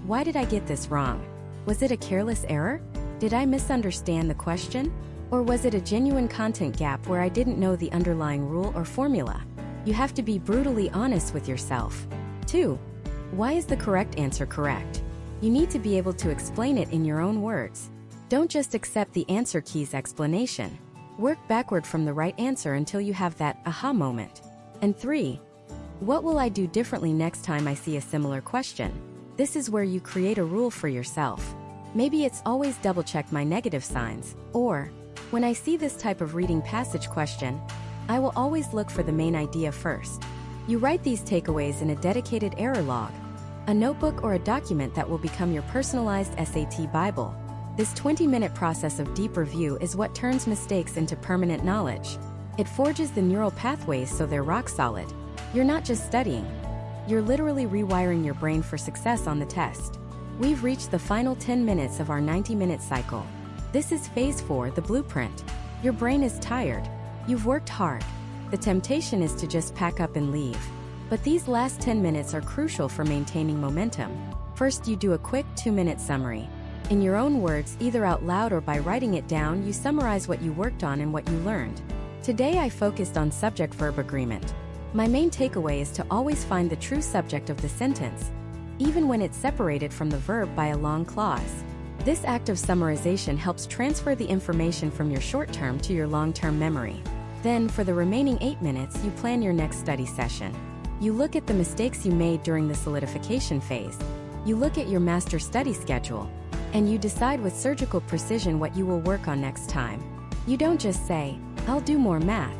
Why did I get this wrong? Was it a careless error? Did I misunderstand the question? Or was it a genuine content gap where I didn't know the underlying rule or formula? You have to be brutally honest with yourself. 2. Why is the correct answer correct? You need to be able to explain it in your own words. Don't just accept the answer key's explanation. Work backward from the right answer until you have that aha moment. And 3. What will I do differently next time I see a similar question? This is where you create a rule for yourself. Maybe it's always double-check my negative signs, or when I see this type of reading passage question, I will always look for the main idea first. You write these takeaways in a dedicated error log, a notebook or a document that will become your personalized SAT Bible. This 20-minute process of deep review is what turns mistakes into permanent knowledge. It forges the neural pathways so they're rock solid. You're not just studying. You're literally rewiring your brain for success on the test. We've reached the final 10 minutes of our 90-minute cycle. This is phase 4, the blueprint. Your brain is tired. You've worked hard. The temptation is to just pack up and leave. But these last 10 minutes are crucial for maintaining momentum. First, you do a quick 2-minute summary. In your own words, either out loud or by writing it down, you summarize what you worked on and what you learned. Today I focused on subject-verb agreement. My main takeaway is to always find the true subject of the sentence, even when it's separated from the verb by a long clause. This act of summarization helps transfer the information from your short-term to your long-term memory. Then, for the remaining 8 minutes, you plan your next study session. You look at the mistakes you made during the solidification phase. You look at your master study schedule, and you decide with surgical precision what you will work on next time. You don't just say, I'll do more math.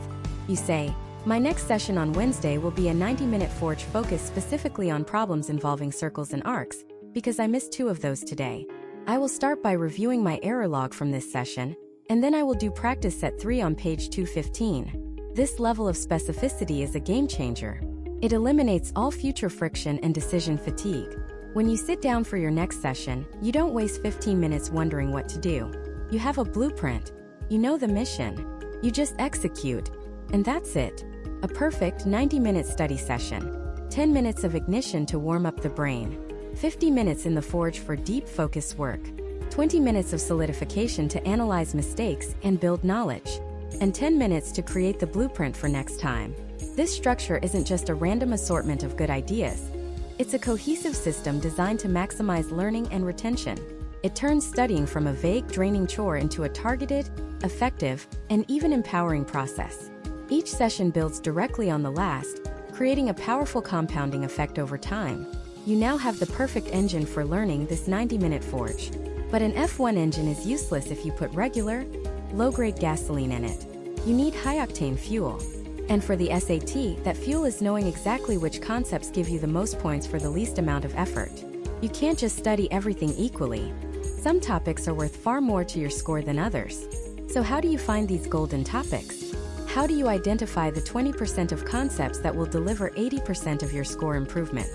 You say, my next session on Wednesday will be a 90-minute forge focused specifically on problems involving circles and arcs, because I missed 2 of those today. I will start by reviewing my error log from this session, and then I will do practice set 3 on page 215. This level of specificity is a game changer. It eliminates all future friction and decision fatigue. When you sit down for your next session, you don't waste 15 minutes wondering what to do. You have a blueprint. You know the mission. You just execute. And that's it. A perfect 90-minute study session. 10 minutes of ignition to warm up the brain. 50 minutes in the forge for deep focus work. 20 minutes of solidification to analyze mistakes and build knowledge. And 10 minutes to create the blueprint for next time. This structure isn't just a random assortment of good ideas. It's a cohesive system designed to maximize learning and retention. It turns studying from a vague, draining chore into a targeted, effective, and even empowering process. Each session builds directly on the last, creating a powerful compounding effect over time. You now have the perfect engine for learning this 90-minute forge. But an F1 engine is useless if you put regular, low-grade gasoline in it. You need high-octane fuel. And for the SAT, that fuel is knowing exactly which concepts give you the most points for the least amount of effort. You can't just study everything equally. Some topics are worth far more to your score than others. So how do you find these golden topics? How do you identify the 20% of concepts that will deliver 80% of your score improvement?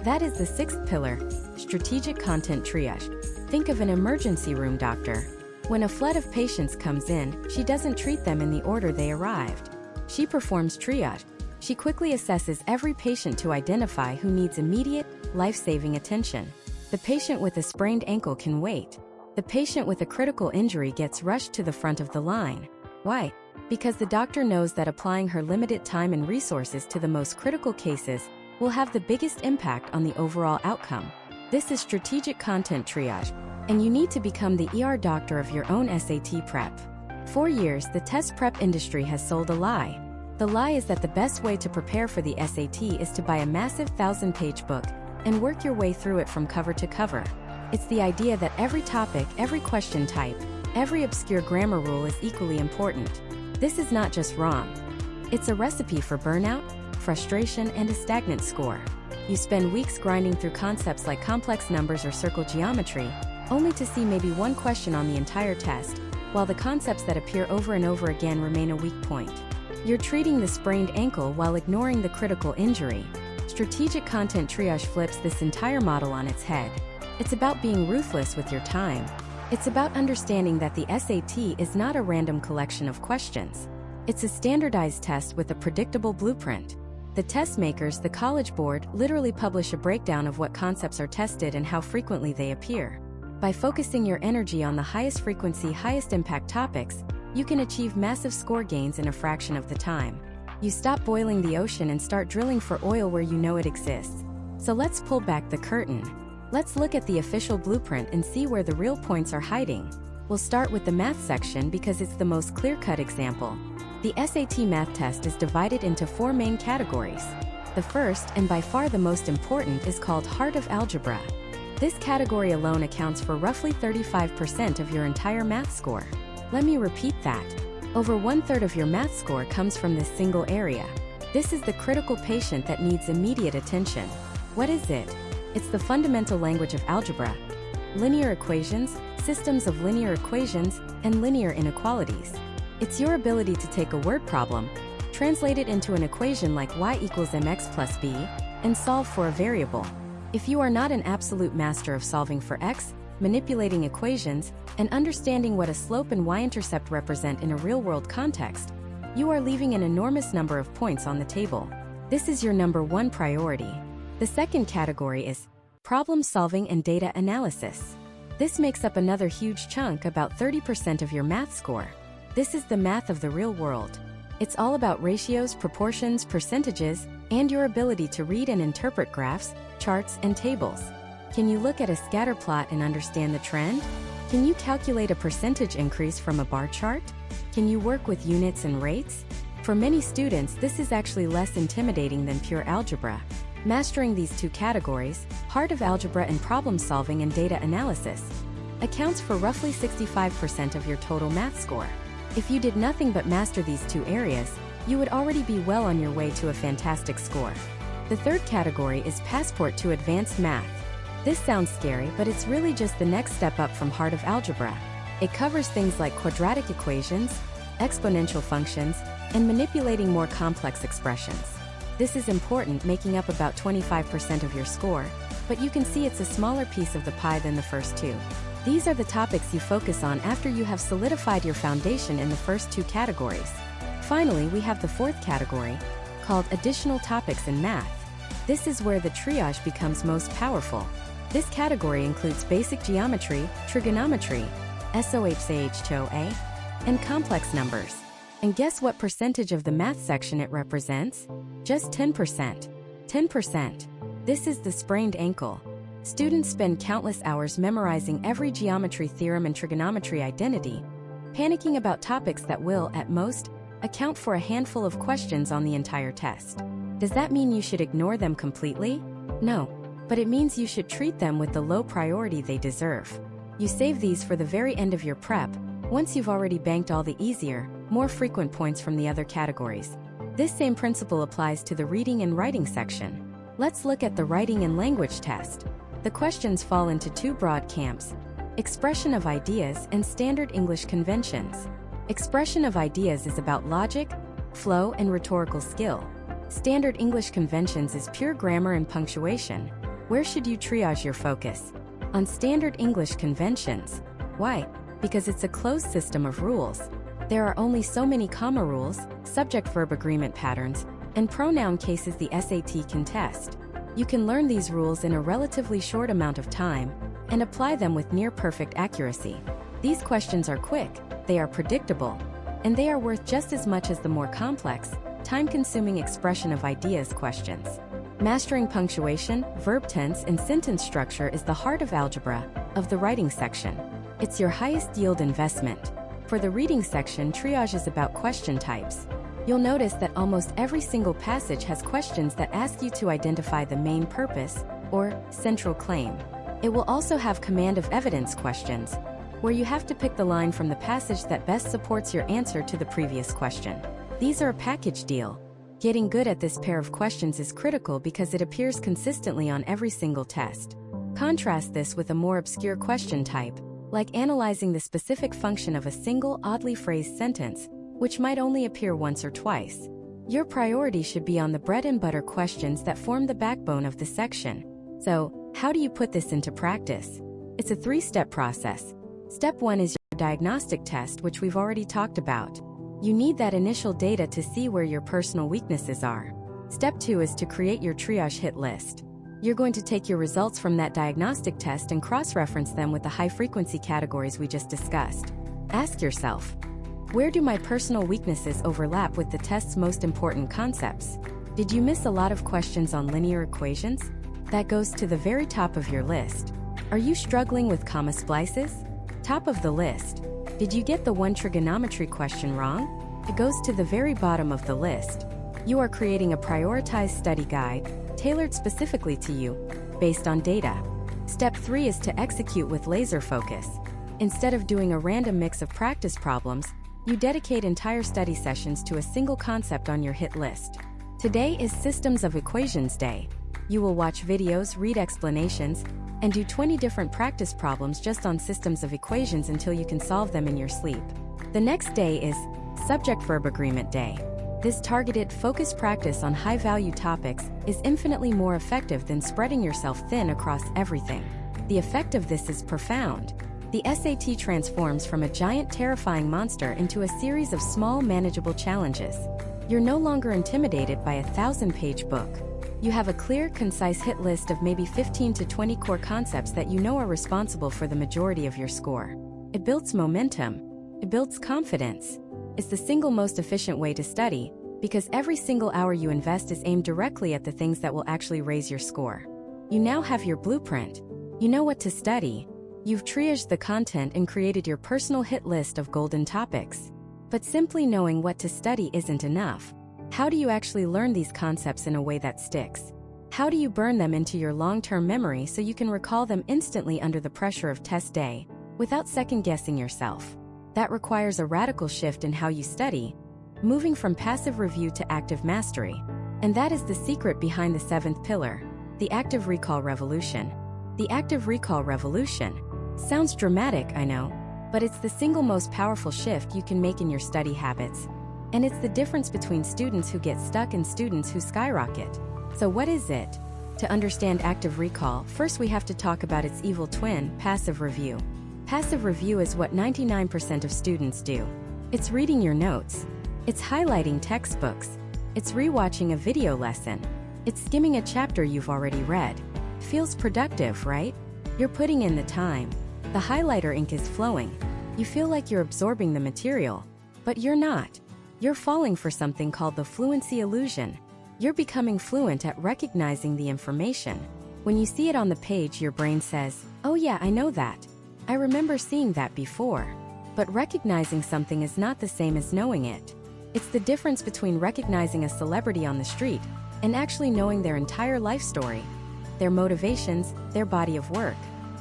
That is the sixth pillar, strategic content triage. Think of an emergency room doctor. When a flood of patients comes in, she doesn't treat them in the order they arrived. She performs triage. She quickly assesses every patient to identify who needs immediate, life-saving attention. The patient with a sprained ankle can wait. The patient with a critical injury gets rushed to the front of the line. Why? Because the doctor knows that applying her limited time and resources to the most critical cases will have the biggest impact on the overall outcome. This is strategic content triage, and you need to become the ER doctor of your own SAT prep. For years, the test prep industry has sold a lie. The lie is that the best way to prepare for the SAT is to buy a massive 1,000-page book and work your way through it from cover to cover. It's the idea that every topic, every question type, every obscure grammar rule is equally important. This is not just wrong. It's a recipe for burnout, frustration, and a stagnant score. You spend weeks grinding through concepts like complex numbers or circle geometry, only to see maybe one question on the entire test, while the concepts that appear over and over again remain a weak point. You're treating the sprained ankle while ignoring the critical injury. Strategic content triage flips this entire model on its head. It's about being ruthless with your time. It's about understanding that the SAT is not a random collection of questions. It's a standardized test with a predictable blueprint. The test makers, the College Board, literally publish a breakdown of what concepts are tested and how frequently they appear. By focusing your energy on the highest frequency, highest impact topics, you can achieve massive score gains in a fraction of the time. You stop boiling the ocean and start drilling for oil where you know it exists. So let's pull back the curtain. Let's look at the official blueprint and see where the real points are hiding. We'll start with the math section because it's the most clear-cut example. The SAT math test is divided into 4 main categories. The first, and by far the most important, is called Heart of Algebra. This category alone accounts for roughly 35% of your entire math score. Let me repeat that. Over 1/3 of your math score comes from this single area. This is the critical patient that needs immediate attention. What is it? It's the fundamental language of algebra. Linear equations, systems of linear equations, and linear inequalities. It's your ability to take a word problem, translate it into an equation like y equals mx plus b, and solve for a variable. If you are not an absolute master of solving for x, manipulating equations, and understanding what a slope and y-intercept represent in a real-world context, you are leaving an enormous number of points on the table. This is your number 1 priority. The second category is problem solving and data analysis. This makes up another huge chunk, about 30% of your math score. This is the math of the real world. It's all about ratios, proportions, percentages, and your ability to read and interpret graphs, charts, and tables. Can you look at a scatter plot and understand the trend? Can you calculate a percentage increase from a bar chart? Can you work with units and rates? For many students, this is actually less intimidating than pure algebra. Mastering these 2 categories, heart of algebra and problem solving and data analysis, accounts for roughly 65% of your total math score. If you did nothing but master these 2 areas, you would already be well on your way to a fantastic score. The third category is passport to advanced math. This sounds scary, but it's really just the next step up from heart of algebra. It covers things like quadratic equations, exponential functions, and manipulating more complex expressions. This is important, making up about 25% of your score, but you can see it's a smaller piece of the pie than the first two. These are the topics you focus on after you have solidified your foundation in the first two categories. Finally, we have the fourth category, called additional topics in math. This is where the triage becomes most powerful. This category includes basic geometry, trigonometry, SOHCHOA, and complex numbers. And guess what percentage of the math section it represents? Just 10%. 10%. This is the sprained ankle. Students spend countless hours memorizing every geometry theorem and trigonometry identity, panicking about topics that will, at most, account for a handful of questions on the entire test. Does that mean you should ignore them completely? No, but it means you should treat them with the low priority they deserve. You save these for the very end of your prep, once you've already banked all the easier, more frequent points from the other categories. This same principle applies to the reading and writing section. Let's look at the writing and language test. The questions fall into two broad camps: expression of ideas and standard English conventions. Expression of ideas is about logic, flow, and rhetorical skill. Standard English conventions is pure grammar and punctuation. Where should you triage your focus? On standard English conventions. Why? Because it's a closed system of rules. There are only so many comma rules, subject-verb agreement patterns, and pronoun cases the SAT can test. You can learn these rules in a relatively short amount of time and apply them with near-perfect accuracy. These questions are quick, they are predictable, and they are worth just as much as the more complex, time-consuming expression of ideas questions. Mastering punctuation, verb tense, and sentence structure is the heart of algebra, of the writing section. It's your highest yield investment. For the reading section, triage is about question types. You'll notice that almost every single passage has questions that ask you to identify the main purpose, or central claim. It will also have command of evidence questions, where you have to pick the line from the passage that best supports your answer to the previous question. These are a package deal. Getting good at this pair of questions is critical because it appears consistently on every single test. Contrast this with a more obscure question type, like analyzing the specific function of a single oddly phrased sentence, which might only appear once or twice. Your priority should be on the bread-and-butter questions that form the backbone of the section. So, how do you put this into practice? It's a three-step process. Step 1 is your diagnostic test, which we've already talked about. You need that initial data to see where your personal weaknesses are. Step 2 is to create your triage hit list. You're going to take your results from that diagnostic test and cross-reference them with the high-frequency categories we just discussed. Ask yourself, where do my personal weaknesses overlap with the test's most important concepts? Did you miss a lot of questions on linear equations? That goes to the very top of your list. Are you struggling with comma splices? Top of the list. Did you get the one trigonometry question wrong? It goes to the very bottom of the list. You are creating a prioritized study guide, tailored specifically to you, based on data. Step 3 is to execute with laser focus. Instead of doing a random mix of practice problems, you dedicate entire study sessions to a single concept on your hit list. Today is Systems of Equations Day. You will watch videos, read explanations, and do 20 different practice problems just on systems of equations until you can solve them in your sleep. The next day is Subject-Verb Agreement Day. This targeted, focused practice on high-value topics is infinitely more effective than spreading yourself thin across everything. The effect of this is profound. The SAT transforms from a giant, terrifying monster into a series of small, manageable challenges. You're no longer intimidated by a 1,000-page book. You have a clear, concise hit list of maybe 15 to 20 core concepts that you know are responsible for the majority of your score. It builds momentum. It builds confidence. It's the single most efficient way to study, because every single hour you invest is aimed directly at the things that will actually raise your score. You now have your blueprint. You know what to study. You've triaged the content and created your personal hit list of golden topics. But simply knowing what to study isn't enough. How do you actually learn these concepts in a way that sticks? How do you burn them into your long-term memory so you can recall them instantly under the pressure of test day, without second-guessing yourself? That requires a radical shift in how you study, moving from passive review to active mastery. And that is the secret behind the seventh pillar, the active recall revolution. The active recall revolution. Sounds dramatic, I know, but it's the single most powerful shift you can make in your study habits. And it's the difference between students who get stuck and students who skyrocket. So what is it? To understand active recall, first we have to talk about its evil twin, passive review. Passive review is what 99% of students do. It's reading your notes. It's highlighting textbooks. It's rewatching a video lesson. It's skimming a chapter you've already read. Feels productive, right? You're putting in the time. The highlighter ink is flowing. You feel like you're absorbing the material. But you're not. You're falling for something called the fluency illusion. You're becoming fluent at recognizing the information. When you see it on the page, your brain says, "Oh yeah, I know that. I remember seeing that before." But recognizing something is not the same as knowing it. It's the difference between recognizing a celebrity on the street and actually knowing their entire life story, their motivations, their body of work.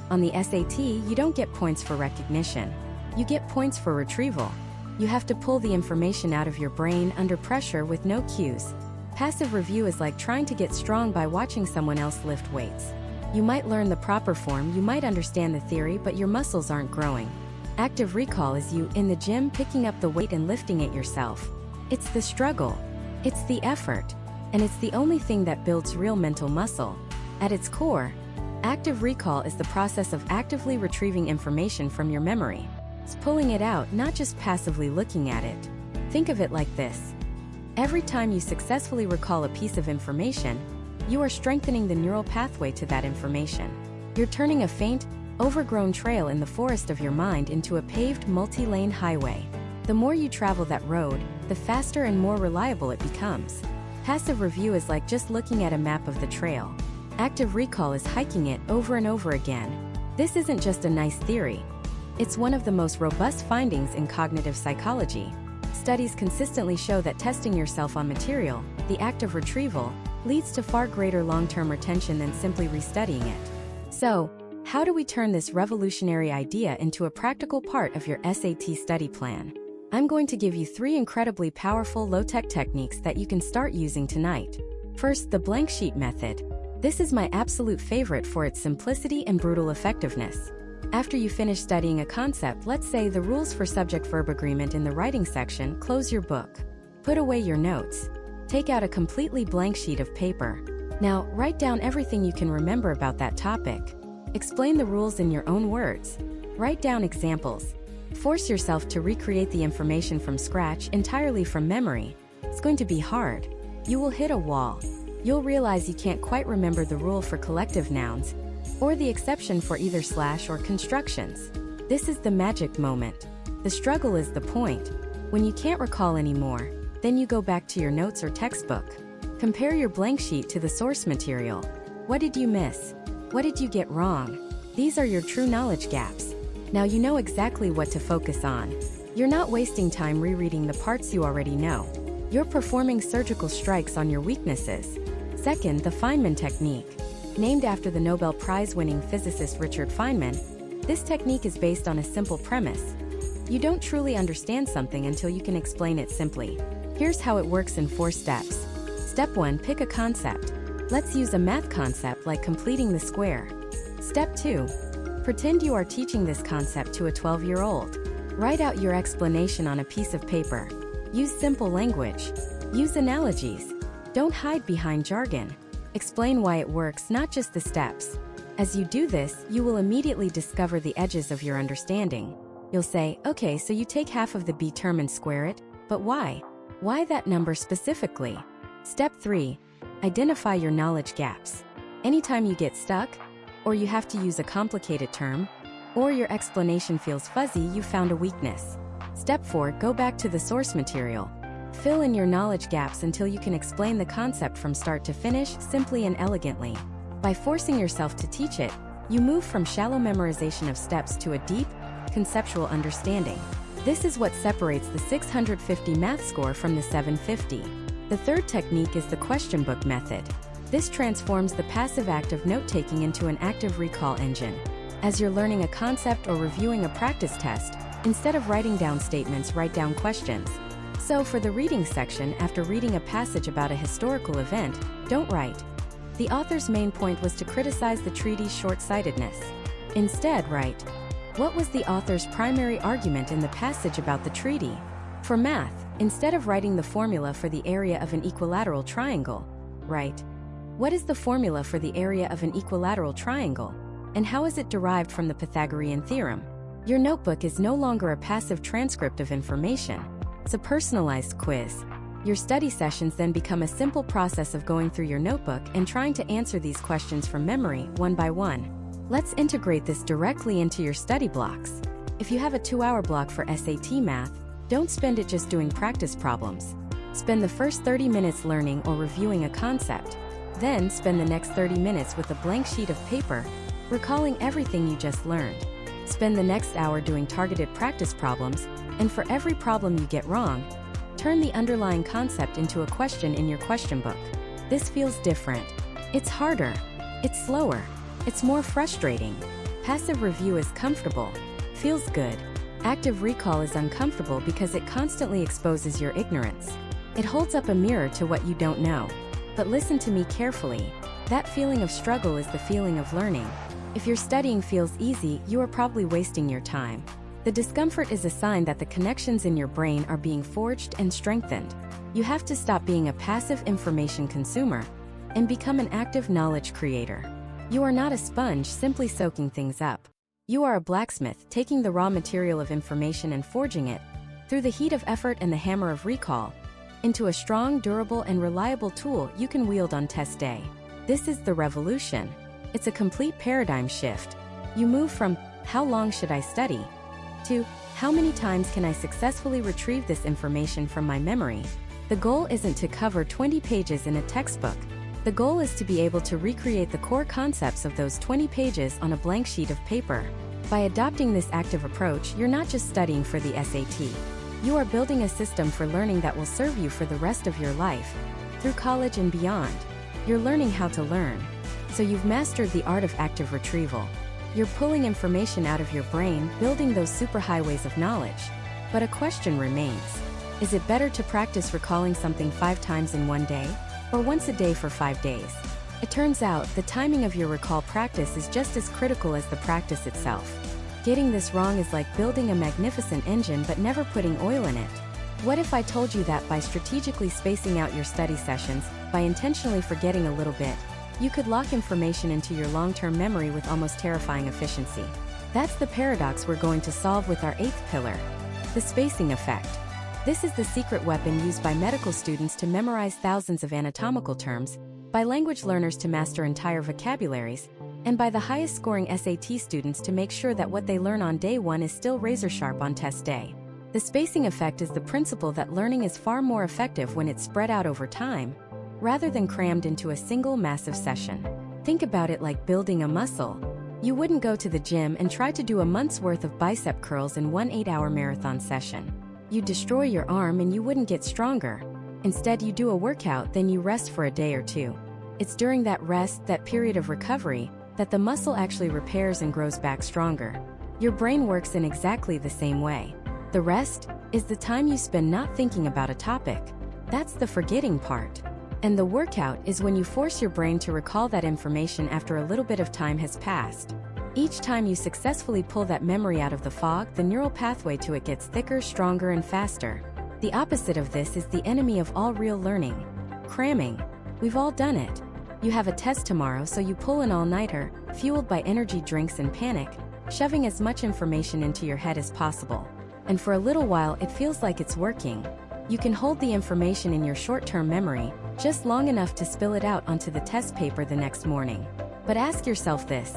On the SAT, you don't get points for recognition. You get points for retrieval. You have to pull the information out of your brain under pressure with no cues. Passive review is like trying to get strong by watching someone else lift weights. You might learn the proper form, you might understand the theory, but your muscles aren't growing. Active recall is you, in the gym, picking up the weight and lifting it yourself. It's the struggle. It's the effort. And it's the only thing that builds real mental muscle. At its core, active recall is the process of actively retrieving information from your memory. It's pulling it out, not just passively looking at it. Think of it like this. Every time you successfully recall a piece of information, you are strengthening the neural pathway to that information. You're turning a faint, overgrown trail in the forest of your mind into a paved, multi-lane highway. The more you travel that road, the faster and more reliable it becomes. Passive review is like just looking at a map of the trail. Active recall is hiking it over and over again. This isn't just a nice theory. It's one of the most robust findings in cognitive psychology. Studies consistently show that testing yourself on material, the act of retrieval, leads to far greater long-term retention than simply restudying it. So, how do we turn this revolutionary idea into a practical part of your SAT study plan? I'm going to give you 3 incredibly powerful low-tech techniques that you can start using tonight. First, the blank sheet method. This is my absolute favorite for its simplicity and brutal effectiveness. After you finish studying a concept, let's say the rules for subject-verb agreement in the writing section, close your book. Put away your notes. Take out a completely blank sheet of paper. Now, write down everything you can remember about that topic. Explain the rules in your own words. Write down examples. Force yourself to recreate the information from scratch, entirely from memory. It's going to be hard. You will hit a wall. You'll realize you can't quite remember the rule for collective nouns, or the exception for either slash or constructions. This is the magic moment. The struggle is the point. When you can't recall anymore, then you go back to your notes or textbook. Compare your blank sheet to the source material. What did you miss? What did you get wrong? These are your true knowledge gaps. Now you know exactly what to focus on. You're not wasting time rereading the parts you already know. You're performing surgical strikes on your weaknesses. Second, the Feynman technique. Named after the Nobel Prize-winning physicist Richard Feynman, this technique is based on a simple premise. You don't truly understand something until you can explain it simply. Here's how it works in 4 steps. Step 1, pick a concept. Let's use a math concept like completing the square. Step 2, pretend you are teaching this concept to a 12-year-old. Write out your explanation on a piece of paper. Use simple language. Use analogies. Don't hide behind jargon. Explain why it works, not just the steps. As you do this, you will immediately discover the edges of your understanding. You'll say, okay, so you take half of the b term and square it, but why? Why that number specifically? Step 3, identify your knowledge gaps. Anytime you get stuck, or you have to use a complicated term, or your explanation feels fuzzy, you found a weakness. Step 4, go back to the source material. Fill in your knowledge gaps until you can explain the concept from start to finish, simply and elegantly. By forcing yourself to teach it, you move from shallow memorization of steps to a deep, conceptual understanding. This is what separates the 650 math score from the 750. The third technique is the question book method. This transforms the passive act of note-taking into an active recall engine. As you're learning a concept or reviewing a practice test, instead of writing down statements, write down questions. So for the reading section, after reading a passage about a historical event, don't write, "The author's main point was to criticize the treaty's short-sightedness." Instead, write, "What was the author's primary argument in the passage about the treaty?" For math, Instead of writing the formula for the area of an equilateral triangle, write, what is the formula for the area of an equilateral triangle, and how is it derived from the Pythagorean theorem? Your notebook is no longer a passive transcript of information. It's a personalized quiz. Your study sessions then become a simple process of going through your notebook and trying to answer these questions from memory, one by one. Let's integrate this directly into your study blocks. If you have a 2-hour block for SAT math, don't spend it just doing practice problems. Spend the first 30 minutes learning or reviewing a concept. Then spend the next 30 minutes with a blank sheet of paper, recalling everything you just learned. Spend the next hour doing targeted practice problems, and for every problem you get wrong, turn the underlying concept into a question in your question book. This feels different. It's harder. It's slower. It's more frustrating. Passive review is comfortable. Feels good. Active recall is uncomfortable because it constantly exposes your ignorance. It holds up a mirror to what you don't know. But listen to me carefully. That feeling of struggle is the feeling of learning. If your studying feels easy, you are probably wasting your time. The discomfort is a sign that the connections in your brain are being forged and strengthened. You have to stop being a passive information consumer and become an active knowledge creator. You are not a sponge simply soaking things up. You are a blacksmith taking the raw material of information and forging it, through the heat of effort and the hammer of recall, into a strong, durable, and reliable tool you can wield on test day. This is the revolution. It's a complete paradigm shift. You move from, how long should I study, to, how many times can I successfully retrieve this information from my memory? The goal isn't to cover 20 pages in a textbook. The goal is to be able to recreate the core concepts of those 20 pages on a blank sheet of paper. By adopting this active approach, you're not just studying for the SAT. You are building a system for learning that will serve you for the rest of your life, through college and beyond. You're learning how to learn. So you've mastered the art of active retrieval. You're pulling information out of your brain, building those superhighways of knowledge. But a question remains. Is it better to practice recalling something 5 times in one day, or once a day for 5 days? It turns out, the timing of your recall practice is just as critical as the practice itself. Getting this wrong is like building a magnificent engine but never putting oil in it. What if I told you that by strategically spacing out your study sessions, by intentionally forgetting a little bit, you could lock information into your long-term memory with almost terrifying efficiency? That's the paradox we're going to solve with our 8th pillar, the spacing effect. This is the secret weapon used by medical students to memorize thousands of anatomical terms, by language learners to master entire vocabularies, and by the highest-scoring SAT students to make sure that what they learn on day 1 is still razor-sharp on test day. The spacing effect is the principle that learning is far more effective when it's spread out over time, rather than crammed into a single massive session. Think about it like building a muscle. You wouldn't go to the gym and try to do a month's worth of bicep curls in one 8-hour marathon session. You'd destroy your arm and you wouldn't get stronger. Instead, you do a workout, then you rest for a day or 2. It's during that rest, that period of recovery, that the muscle actually repairs and grows back stronger. Your brain works in exactly the same way. The rest is the time you spend not thinking about a topic. That's the forgetting part. And the workout is when you force your brain to recall that information after a little bit of time has passed. Each time you successfully pull that memory out of the fog, the neural pathway to it gets thicker, stronger, and faster. The opposite of this is the enemy of all real learning: cramming. We've all done it. You have a test tomorrow, so you pull an all-nighter, fueled by energy drinks and panic, shoving as much information into your head as possible. And for a little while, it feels like it's working. You can hold the information in your short-term memory, just long enough to spill it out onto the test paper the next morning. But ask yourself this.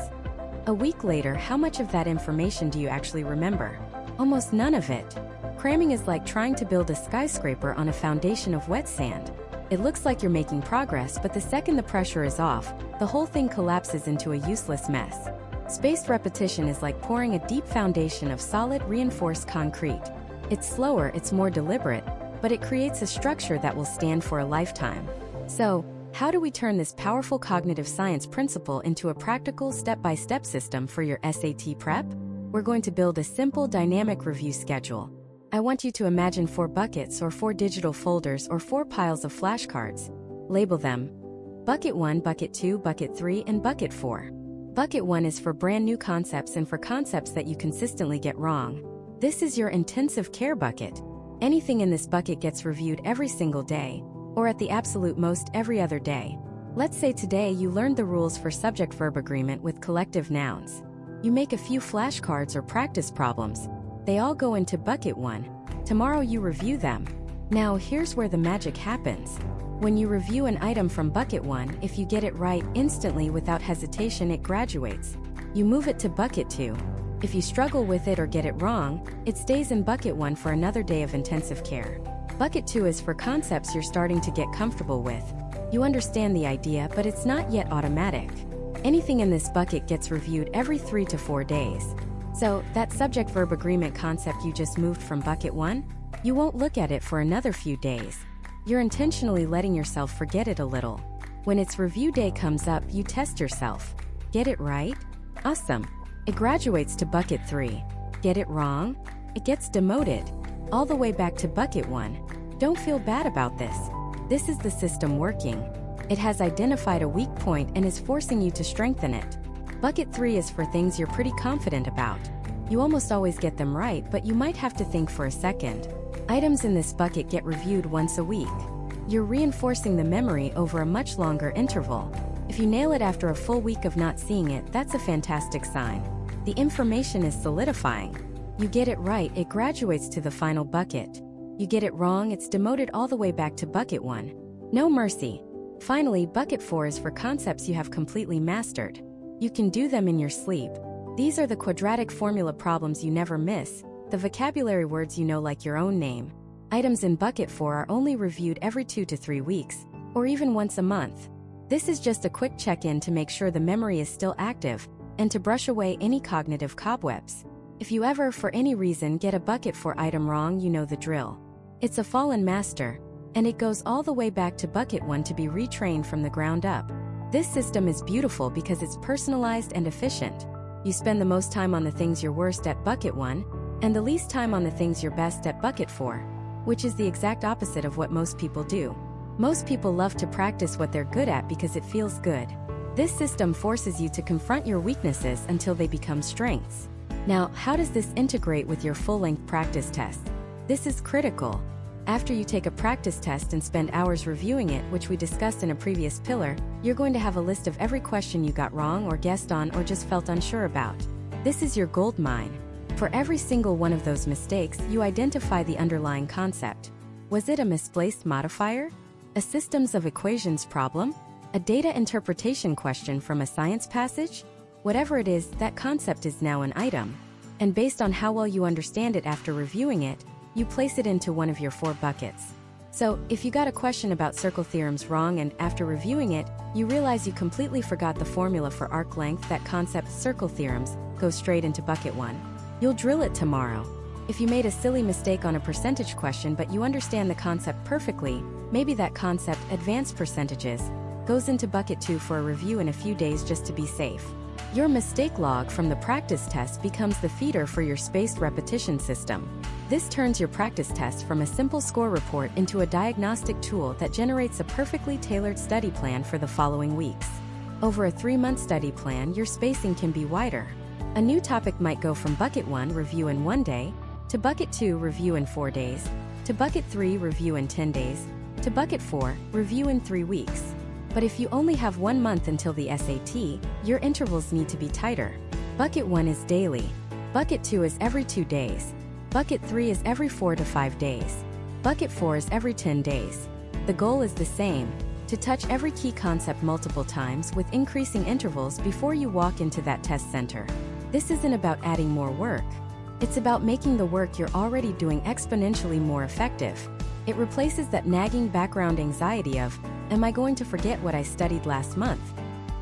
A week later, how much of that information do you actually remember? Almost none of it. Cramming is like trying to build a skyscraper on a foundation of wet sand. It looks like you're making progress, but the second the pressure is off, the whole thing collapses into a useless mess. Spaced repetition is like pouring a deep foundation of solid, reinforced concrete. It's slower, it's more deliberate, but it creates a structure that will stand for a lifetime. So, how do we turn this powerful cognitive science principle into a practical step-by-step system for your SAT prep? We're going to build a simple dynamic review schedule. I want you to imagine 4 buckets or 4 digital folders or 4 piles of flashcards. Label them Bucket 1, Bucket 2, Bucket 3, and Bucket 4. Bucket 1 is for brand new concepts and for concepts that you consistently get wrong. This is your intensive care bucket. Anything in this bucket gets reviewed every single day, or at the absolute most every other day. Let's say today you learned the rules for subject-verb agreement with collective nouns. You make a few flashcards or practice problems. They all go into bucket 1. Tomorrow you review them. Now here's where the magic happens. When you review an item from bucket 1, if you get it right instantly without hesitation, it graduates. You move it to bucket 2. If you struggle with it or get it wrong, it stays in bucket 1 for another day of intensive care. Bucket 2 is for concepts you're starting to get comfortable with. You understand the idea, but it's not yet automatic. Anything in this bucket gets reviewed every 3 to 4 days. So, that subject-verb agreement concept you just moved from bucket 1? You won't look at it for another few days. You're intentionally letting yourself forget it a little. When its review day comes up, you test yourself. Get it right? Awesome. It graduates to bucket 3. Get it wrong? It gets demoted. All the way back to bucket 1. Don't feel bad about this. This is the system working. It has identified a weak point and is forcing you to strengthen it. Bucket 3 is for things you're pretty confident about. You almost always get them right, but you might have to think for a second. Items in this bucket get reviewed once a week. You're reinforcing the memory over a much longer interval. If you nail it after a full week of not seeing it, that's a fantastic sign. The information is solidifying. You get it right, it graduates to the final bucket. You get it wrong, it's demoted all the way back to bucket 1. No mercy. Finally, bucket 4 is for concepts you have completely mastered. You can do them in your sleep. These are the quadratic formula problems you never miss, the vocabulary words you know like your own name. Items in bucket 4 are only reviewed every 2 to 3 weeks, or even once a month. This is just a quick check-in to make sure the memory is still active, and to brush away any cognitive cobwebs. If you ever, for any reason, get a bucket 4 item wrong, you know the drill. It's a fallen master, and it goes all the way back to bucket 1 to be retrained from the ground up. This system is beautiful because it's personalized and efficient. You spend the most time on the things you're worst at bucket 1, and the least time on the things you're best at bucket 4, which is the exact opposite of what most people do. Most people love to practice what they're good at because it feels good. This system forces you to confront your weaknesses until they become strengths. Now, how does this integrate with your full-length practice test? This is critical. After you take a practice test and spend hours reviewing it, which we discussed in a previous pillar, you're going to have a list of every question you got wrong or guessed on or just felt unsure about. This is your gold mine. For every single one of those mistakes, you identify the underlying concept. Was it a misplaced modifier? A systems of equations problem? A data interpretation question from a science passage? Whatever it is, that concept is now an item. And based on how well you understand it after reviewing it, you place it into one of your 4 buckets. So, if you got a question about circle theorems wrong and after reviewing it, you realize you completely forgot the formula for arc length, that concept circle theorems goes straight into bucket 1. You'll drill it tomorrow. If you made a silly mistake on a percentage question but you understand the concept perfectly, maybe that concept, advanced percentages, goes into bucket 2 for a review in a few days just to be safe. Your mistake log from the practice test becomes the feeder for your spaced repetition system. This turns your practice test from a simple score report into a diagnostic tool that generates a perfectly tailored study plan for the following weeks. Over a 3-month study plan, your spacing can be wider. A new topic might go from bucket 1, review in 1 day, to bucket 2, review in 4 days, to bucket 3, review in 10 days, to bucket 4, review in 3 weeks. But if you only have 1 month until the SAT, your intervals need to be tighter. Bucket 1 is daily. Bucket 2 is every 2 days. Bucket 3 is every 4 to 5 days. Bucket 4 is every 10 days. The goal is the same: to touch every key concept multiple times with increasing intervals before you walk into that test center. This isn't about adding more work. It's about making the work you're already doing exponentially more effective. It replaces that nagging background anxiety of, am I going to forget what I studied last month?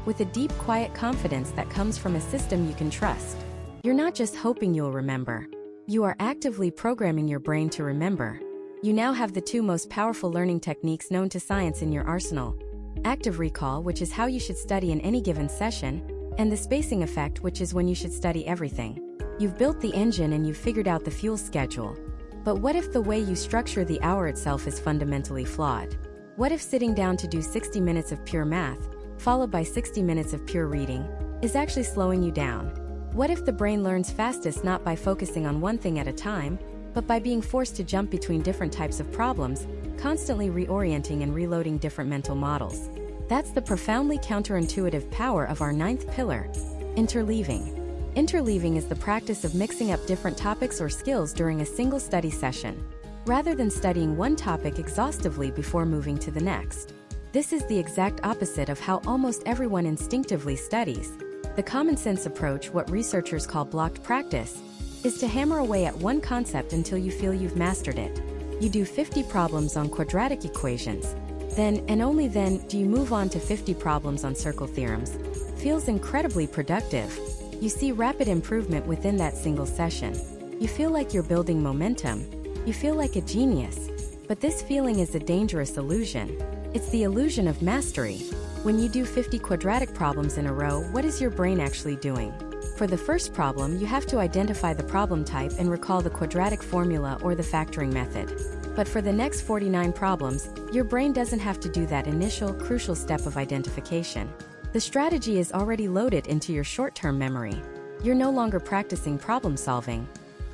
With a deep, quiet confidence that comes from a system you can trust. You're not just hoping you'll remember. You are actively programming your brain to remember. You now have the 2 most powerful learning techniques known to science in your arsenal: active recall, which is how you should study in any given session, and the spacing effect, which is when you should study everything. You've built the engine and you've figured out the fuel schedule. But what if the way you structure the hour itself is fundamentally flawed? What if sitting down to do 60 minutes of pure math, followed by 60 minutes of pure reading, is actually slowing you down? What if the brain learns fastest not by focusing on one thing at a time, but by being forced to jump between different types of problems, constantly reorienting and reloading different mental models. That's the profoundly counterintuitive power of our ninth pillar, interleaving. Interleaving is the practice of mixing up different topics or skills during a single study session, rather than studying one topic exhaustively before moving to the next. This is the exact opposite of how almost everyone instinctively studies. The common sense approach, what researchers call blocked practice, is to hammer away at one concept until you feel you've mastered it. You do 50 problems on quadratic equations. Then, and only then, do you move on to 50 problems on circle theorems. Feels incredibly productive. You see rapid improvement within that single session. You feel like you're building momentum. You feel like a genius. But this feeling is a dangerous illusion. It's the illusion of mastery. When you do 50 quadratic problems in a row, what is your brain actually doing? For the first problem, you have to identify the problem type and recall the quadratic formula or the factoring method. But for the next 49 problems, your brain doesn't have to do that initial, crucial step of identification. The strategy is already loaded into your short-term memory. You're no longer practicing problem solving.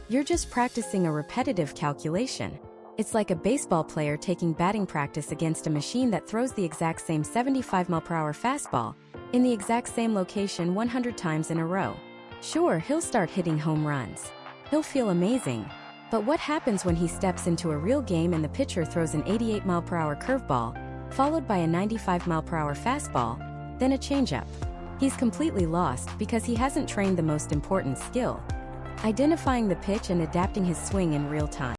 You're just practicing a repetitive calculation. It's like a baseball player taking batting practice against a machine that throws the exact same 75 mph fastball in the exact same location 100 times in a row. Sure, he'll start hitting home runs. He'll feel amazing. But what happens when he steps into a real game and the pitcher throws an 88 mph curveball, followed by a 95 mph fastball, then a changeup? He's completely lost because he hasn't trained the most important skill, identifying the pitch and adapting his swing in real time.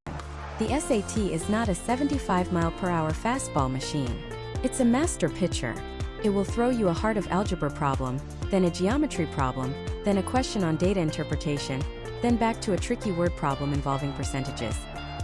The SAT is not a 75 mph fastball machine. It's a master pitcher. It will throw you a heart of algebra problem, then a geometry problem, then a question on data interpretation, then back to a tricky word problem involving percentages.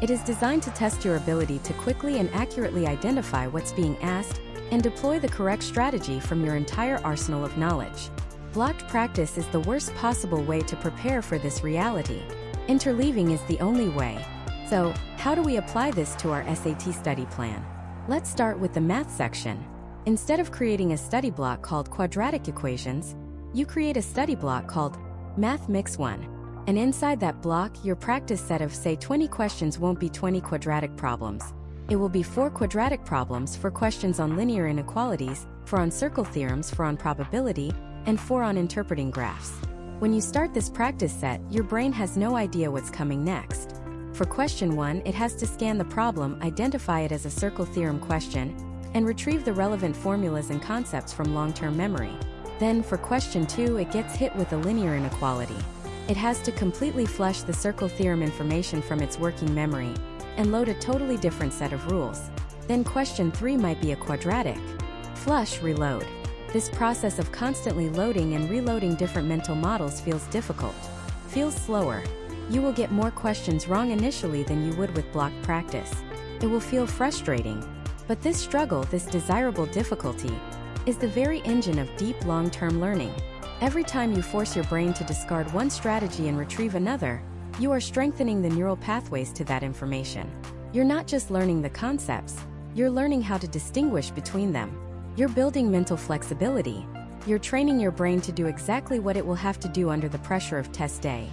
It is designed to test your ability to quickly and accurately identify what's being asked and deploy the correct strategy from your entire arsenal of knowledge. Blocked practice is the worst possible way to prepare for this reality. Interleaving is the only way. So, how do we apply this to our SAT study plan? Let's start with the math section. Instead of creating a study block called quadratic equations, you create a study block called Math Mix 1. And inside that block, your practice set of, say, 20 questions won't be 20 quadratic problems. It will be 4 quadratic problems for questions on linear inequalities, 4 on circle theorems, 4 on probability, and 4 on interpreting graphs. When you start this practice set, your brain has no idea what's coming next. For question 1, it has to scan the problem, identify it as a circle theorem question, and retrieve the relevant formulas and concepts from long-term memory. Then, for question 2, it gets hit with a linear inequality. It has to completely flush the circle theorem information from its working memory and load a totally different set of rules. Then question 3 might be a quadratic. Flush, reload. This process of constantly loading and reloading different mental models feels difficult, feels slower. You will get more questions wrong initially than you would with blocked practice. It will feel frustrating. But this struggle, this desirable difficulty, is the very engine of deep long-term learning. Every time you force your brain to discard one strategy and retrieve another, you are strengthening the neural pathways to that information. You're not just learning the concepts, you're learning how to distinguish between them. You're building mental flexibility. You're training your brain to do exactly what it will have to do under the pressure of test day.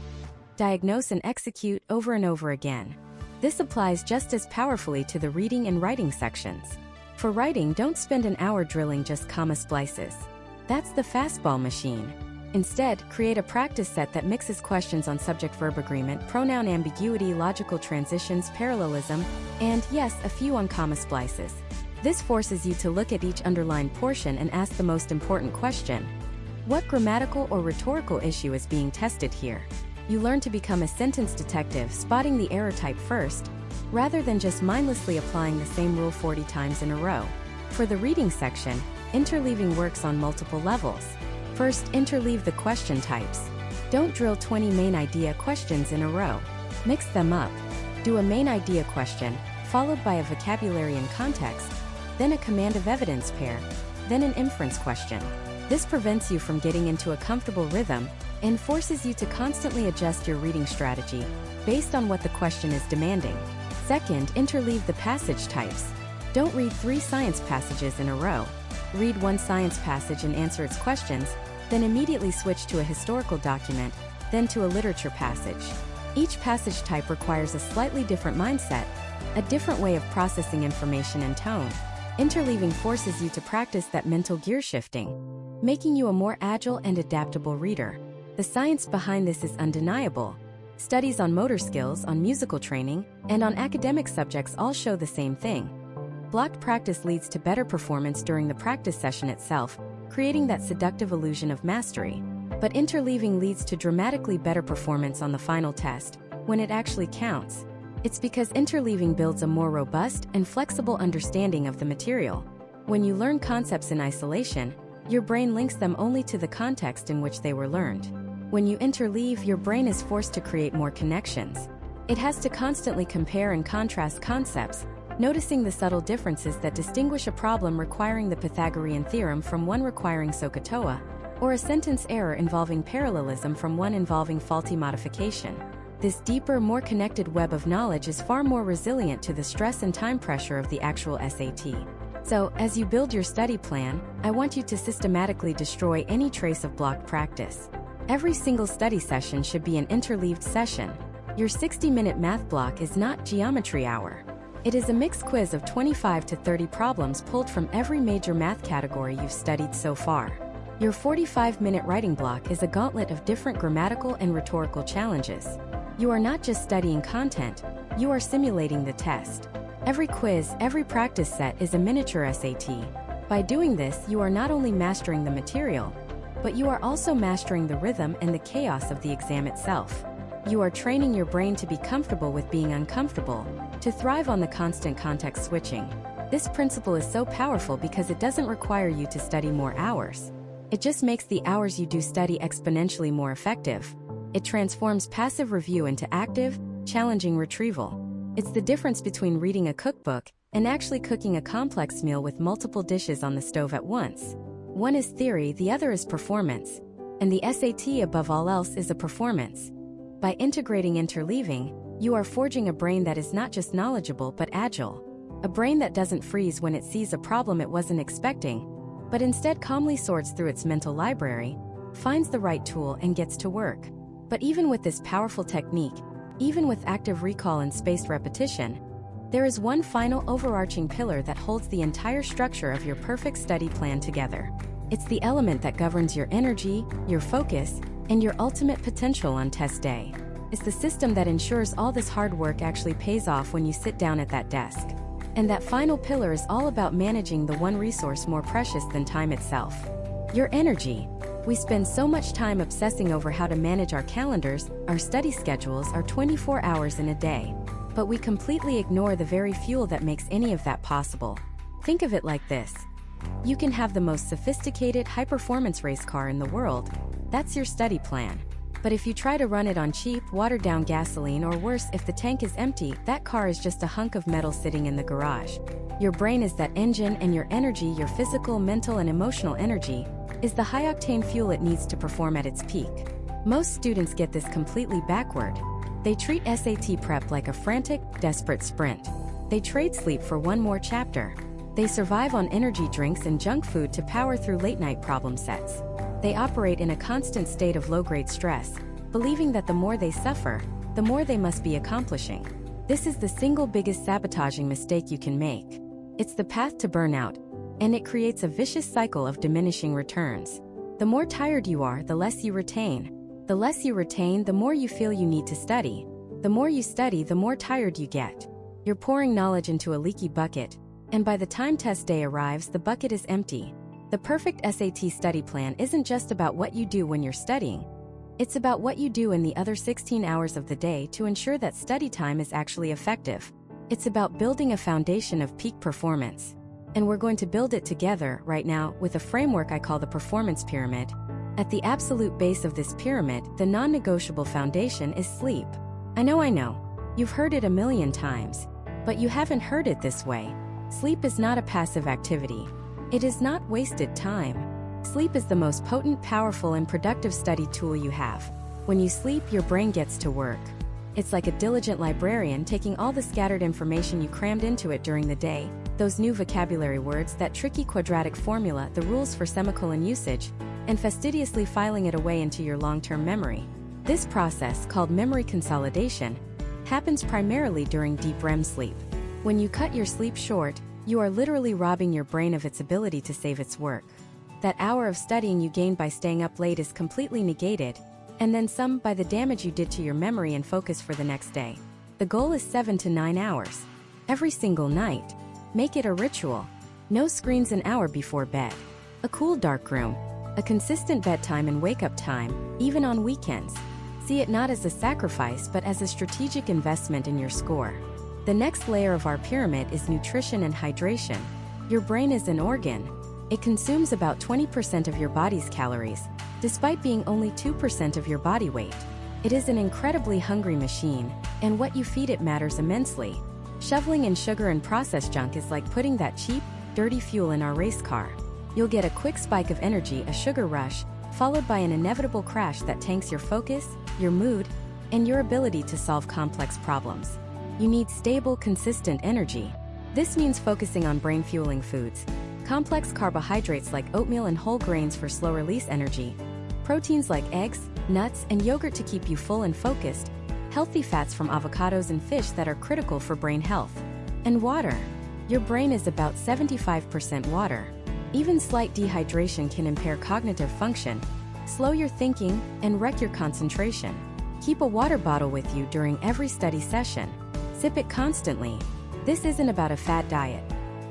Diagnose and execute over and over again. This applies just as powerfully to the reading and writing sections. For writing, don't spend an hour drilling just comma splices. That's the fastball machine. Instead, create a practice set that mixes questions on subject-verb agreement, pronoun ambiguity, logical transitions, parallelism, and, yes, a few on comma splices. This forces you to look at each underlined portion and ask the most important question. What grammatical or rhetorical issue is being tested here? You learn to become a sentence detective, spotting the error type first, rather than just mindlessly applying the same rule 40 times in a row. For the reading section, interleaving works on multiple levels. First, interleave the question types. Don't drill 20 main idea questions in a row. Mix them up. Do a main idea question, followed by a vocabulary and context, then a command of evidence pair, then an inference question. This prevents you from getting into a comfortable rhythm and forces you to constantly adjust your reading strategy based on what the question is demanding. Second, interleave the passage types. Don't read 3 science passages in a row. Read one science passage and answer its questions, then immediately switch to a historical document, then to a literature passage. Each passage type requires a slightly different mindset, a different way of processing information and tone. Interleaving forces you to practice that mental gear shifting, making you a more agile and adaptable reader. The science behind this is undeniable. Studies on motor skills, on musical training, and on academic subjects all show the same thing. Blocked practice leads to better performance during the practice session itself, creating that seductive illusion of mastery. But interleaving leads to dramatically better performance on the final test, when it actually counts. It's because interleaving builds a more robust and flexible understanding of the material. When you learn concepts in isolation, your brain links them only to the context in which they were learned. When you interleave, your brain is forced to create more connections. It has to constantly compare and contrast concepts, noticing the subtle differences that distinguish a problem requiring the Pythagorean theorem from one requiring SOHCAHTOA, or a sentence error involving parallelism from one involving faulty modification. This deeper, more connected web of knowledge is far more resilient to the stress and time pressure of the actual SAT. So, as you build your study plan, I want you to systematically destroy any trace of blocked practice. Every single study session should be an interleaved session. Your 60-minute math block is not geometry hour. It is a mixed quiz of 25 to 30 problems pulled from every major math category you've studied so far. Your 45-minute writing block is a gauntlet of different grammatical and rhetorical challenges. You are not just studying content, you are simulating the test. Every quiz, every practice set is a miniature SAT. By doing this, you are not only mastering the material, but you are also mastering the rhythm and the chaos of the exam itself. You are training your brain to be comfortable with being uncomfortable, to thrive on the constant context switching. This principle is so powerful because it doesn't require you to study more hours. It just makes the hours you do study exponentially more effective. It transforms passive review into active, challenging retrieval. It's the difference between reading a cookbook and actually cooking a complex meal with multiple dishes on the stove at once. One is theory, the other is performance. And the SAT above all else is a performance. By integrating interleaving, you are forging a brain that is not just knowledgeable but agile. A brain that doesn't freeze when it sees a problem it wasn't expecting, but instead calmly sorts through its mental library, finds the right tool and gets to work. But even with this powerful technique, even with active recall and spaced repetition, there is one final overarching pillar that holds the entire structure of your perfect study plan together. It's the element that governs your energy, your focus, and your ultimate potential on test day. It's the system that ensures all this hard work actually pays off when you sit down at that desk. And that final pillar is all about managing the one resource more precious than time itself: your energy. We spend so much time obsessing over how to manage our calendars, our study schedules, our 24 hours in a day. But we completely ignore the very fuel that makes any of that possible. Think of it like this. You can have the most sophisticated, high-performance race car in the world. That's your study plan. But if you try to run it on cheap, watered-down gasoline, or worse, if the tank is empty, that car is just a hunk of metal sitting in the garage. Your brain is that engine, and your energy, your physical, mental, and emotional energy, is the high-octane fuel it needs to perform at its peak. Most students get this completely backward. They treat SAT prep like a frantic, desperate sprint. They trade sleep for one more chapter. They survive on energy drinks and junk food to power through late-night problem sets. They operate in a constant state of low-grade stress, believing that the more they suffer, the more they must be accomplishing. This is the single biggest sabotaging mistake you can make. It's the path to burnout, and it creates a vicious cycle of diminishing returns. The more tired you are, the less you retain. The less you retain, the more you feel you need to study. The more you study, the more tired you get. You're pouring knowledge into a leaky bucket, and by the time test day arrives, the bucket is empty. The perfect SAT study plan isn't just about what you do when you're studying. It's about what you do in the other 16 hours of the day to ensure that study time is actually effective. It's about building a foundation of peak performance. And we're going to build it together right now with a framework I call the performance pyramid. At the absolute base of this pyramid, the non-negotiable foundation is sleep. I know. You've heard it a million times. But you haven't heard it this way. Sleep is not a passive activity. It is not wasted time. Sleep is the most potent, powerful, and productive study tool you have. When you sleep, your brain gets to work. It's like a diligent librarian taking all the scattered information you crammed into it during the day, those new vocabulary words, that tricky quadratic formula, the rules for semicolon usage, and fastidiously filing it away into your long-term memory. This process, called memory consolidation, happens primarily during deep REM sleep. When you cut your sleep short, you are literally robbing your brain of its ability to save its work. That hour of studying you gained by staying up late is completely negated, and then some by the damage you did to your memory and focus for the next day. The goal is 7 to 9 hours. Every single night. Make it a ritual. No screens an hour before bed. A cool dark room. A consistent bedtime and wake-up time, even on weekends. See it not as a sacrifice but as a strategic investment in your score. The next layer of our pyramid is nutrition and hydration. Your brain is an organ. It consumes about 20% of your body's calories, despite being only 2% of your body weight. It is an incredibly hungry machine, and what you feed it matters immensely. Shoveling in sugar and processed junk is like putting that cheap, dirty fuel in our race car. You'll get a quick spike of energy, a sugar rush, followed by an inevitable crash that tanks your focus, your mood, and your ability to solve complex problems. You need stable, consistent energy. This means focusing on brain-fueling foods, complex carbohydrates like oatmeal and whole grains for slow-release energy, proteins like eggs, nuts, and yogurt to keep you full and focused, healthy fats from avocados and fish that are critical for brain health, and water. Your brain is about 75% water. Even slight dehydration can impair cognitive function, slow your thinking, and wreck your concentration. Keep a water bottle with you during every study session. Sip it constantly. This isn't about a fad diet.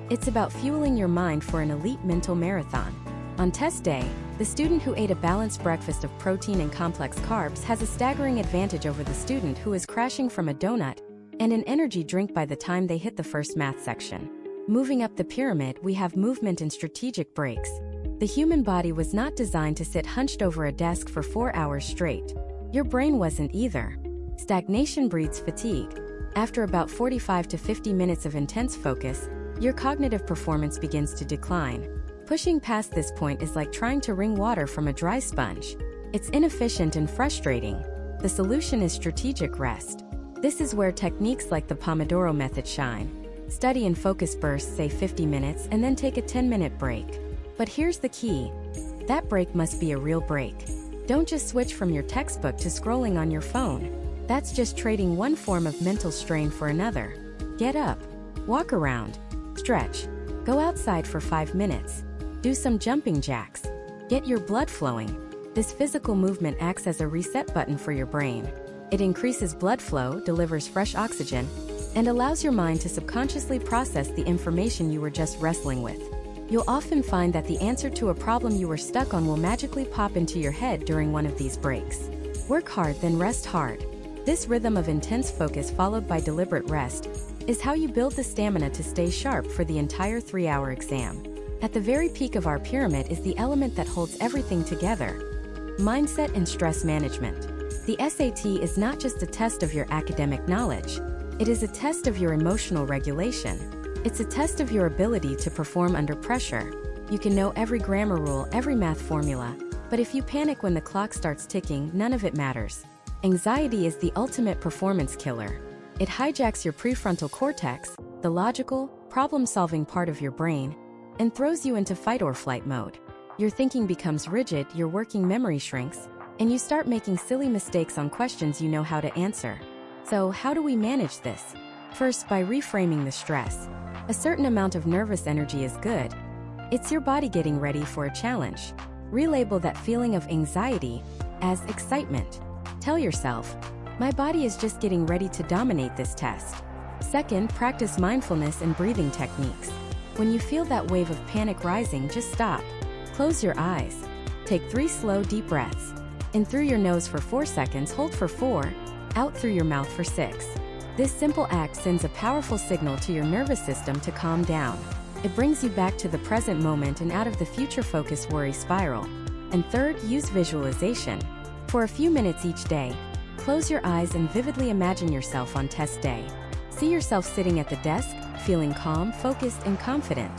It's about fueling your mind for an elite mental marathon. On test day, the student who ate a balanced breakfast of protein and complex carbs has a staggering advantage over the student who is crashing from a donut and an energy drink by the time they hit the first math section. Moving up the pyramid, we have movement and strategic breaks. The human body was not designed to sit hunched over a desk for 4 hours straight. Your brain wasn't either. Stagnation breeds fatigue. After about 45 to 50 minutes of intense focus, your cognitive performance begins to decline. Pushing past this point is like trying to wring water from a dry sponge. It's inefficient and frustrating. The solution is strategic rest. This is where techniques like the Pomodoro method shine. Study in focus bursts, say 50 minutes, and then take a 10-minute break. But here's the key. That break must be a real break. Don't just switch from your textbook to scrolling on your phone. That's just trading one form of mental strain for another. Get up. Walk around. Stretch. Go outside for 5 minutes. Do some jumping jacks. Get your blood flowing. This physical movement acts as a reset button for your brain. It increases blood flow, delivers fresh oxygen, and allows your mind to subconsciously process the information you were just wrestling with. You'll often find that the answer to a problem you were stuck on will magically pop into your head during one of these breaks. Work hard, then rest hard. This rhythm of intense focus followed by deliberate rest is how you build the stamina to stay sharp for the entire 3-hour exam. At the very peak of our pyramid is the element that holds everything together: mindset and stress management. The SAT is not just a test of your academic knowledge. It is a test of your emotional regulation. It's a test of your ability to perform under pressure. You can know every grammar rule, every math formula, but if you panic when the clock starts ticking, none of it matters. Anxiety is the ultimate performance killer. It hijacks your prefrontal cortex, the logical, problem-solving part of your brain, and throws you into fight or flight mode. Your thinking becomes rigid, your working memory shrinks, and you start making silly mistakes on questions you know how to answer. So, how do we manage this? First, by reframing the stress. A certain amount of nervous energy is good. It's your body getting ready for a challenge. Relabel that feeling of anxiety as excitement. Tell yourself, my body is just getting ready to dominate this test. Second, practice mindfulness and breathing techniques. When you feel that wave of panic rising, just stop. Close your eyes. Take 3 slow, deep breaths. In through your nose for 4 seconds, hold for 4, out through your mouth for 6. This simple act sends a powerful signal to your nervous system to calm down. It brings you back to the present moment and out of the future-focused worry spiral. And third, use visualization. For a few minutes each day, close your eyes and vividly imagine yourself on test day. See yourself sitting at the desk, feeling calm, focused, and confident.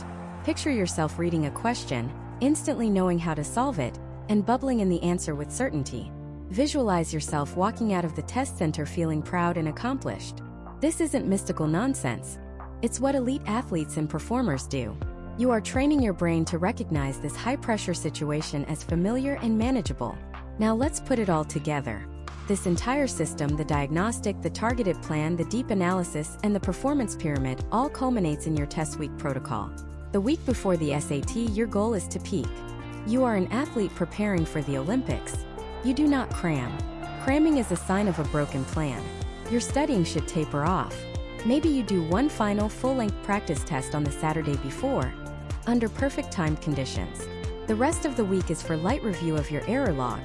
Picture yourself reading a question, instantly knowing how to solve it, and bubbling in the answer with certainty. Visualize yourself walking out of the test center feeling proud and accomplished. This isn't mystical nonsense. It's what elite athletes and performers do. You are training your brain to recognize this high-pressure situation as familiar and manageable. Now let's put it all together. This entire system, the diagnostic, the targeted plan, the deep analysis, and the performance pyramid, all culminates in your test week protocol. The week before the SAT, your goal is to peak. You are an athlete preparing for the Olympics. You do not cram. Cramming is a sign of a broken plan. Your studying should taper off. Maybe you do one final full-length practice test on the Saturday before, under perfect timed conditions. The rest of the week is for light review of your error log,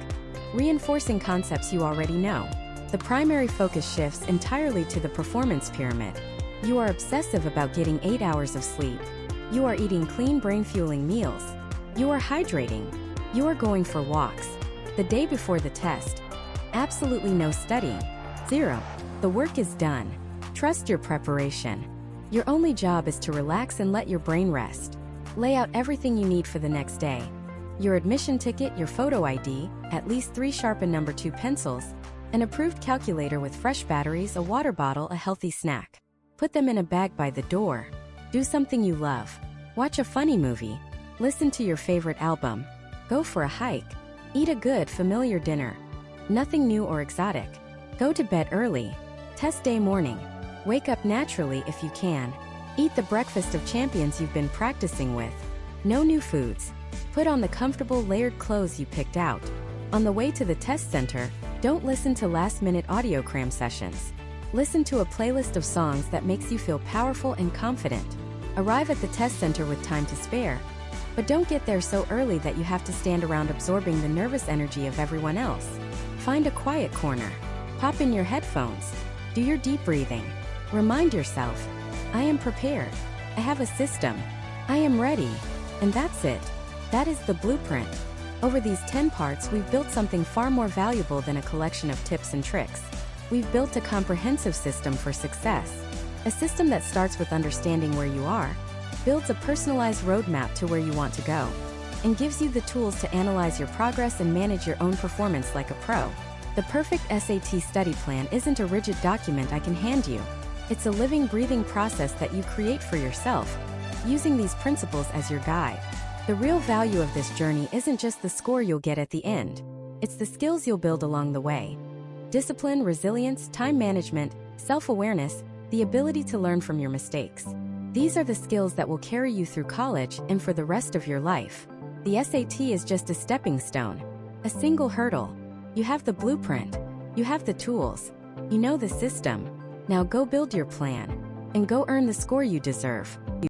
reinforcing concepts you already know. The primary focus shifts entirely to the performance pyramid. You are obsessive about getting 8 hours of sleep. You are eating clean, brain-fueling meals. You are hydrating. You are going for walks. The day before the test, absolutely no studying. Zero. The work is done. Trust your preparation. Your only job is to relax and let your brain rest. Lay out everything you need for the next day. Your admission ticket, your photo ID, at least 3 sharpened number 2 pencils, an approved calculator with fresh batteries, a water bottle, a healthy snack. Put them in a bag by the door. Do something you love. Watch a funny movie. Listen to your favorite album. Go for a hike. Eat a good, familiar dinner. Nothing new or exotic. Go to bed early. Test day morning. Wake up naturally if you can. Eat the breakfast of champions you've been practicing with. No new foods. Put on the comfortable layered clothes you picked out. On the way to the test center, don't listen to last-minute audio cram sessions. Listen to a playlist of songs that makes you feel powerful and confident. Arrive at the test center with time to spare, but don't get there so early that you have to stand around absorbing the nervous energy of everyone else. Find a quiet corner. Pop in your headphones. Do your deep breathing. Remind yourself, I am prepared. I have a system. I am ready. And that's it. That is the blueprint. Over these 10 parts, we've built something far more valuable than a collection of tips and tricks. We've built a comprehensive system for success. A system that starts with understanding where you are, builds a personalized roadmap to where you want to go, and gives you the tools to analyze your progress and manage your own performance like a pro. The perfect SAT study plan isn't a rigid document I can hand you. It's a living, breathing process that you create for yourself, using these principles as your guide. The real value of this journey isn't just the score you'll get at the end. It's the skills you'll build along the way. Discipline, resilience, time management, self-awareness, the ability to learn from your mistakes. These are the skills that will carry you through college and for the rest of your life. The SAT is just a stepping stone, a single hurdle. You have the blueprint. You have the tools. You know the system. Now go build your plan and go earn the score you deserve.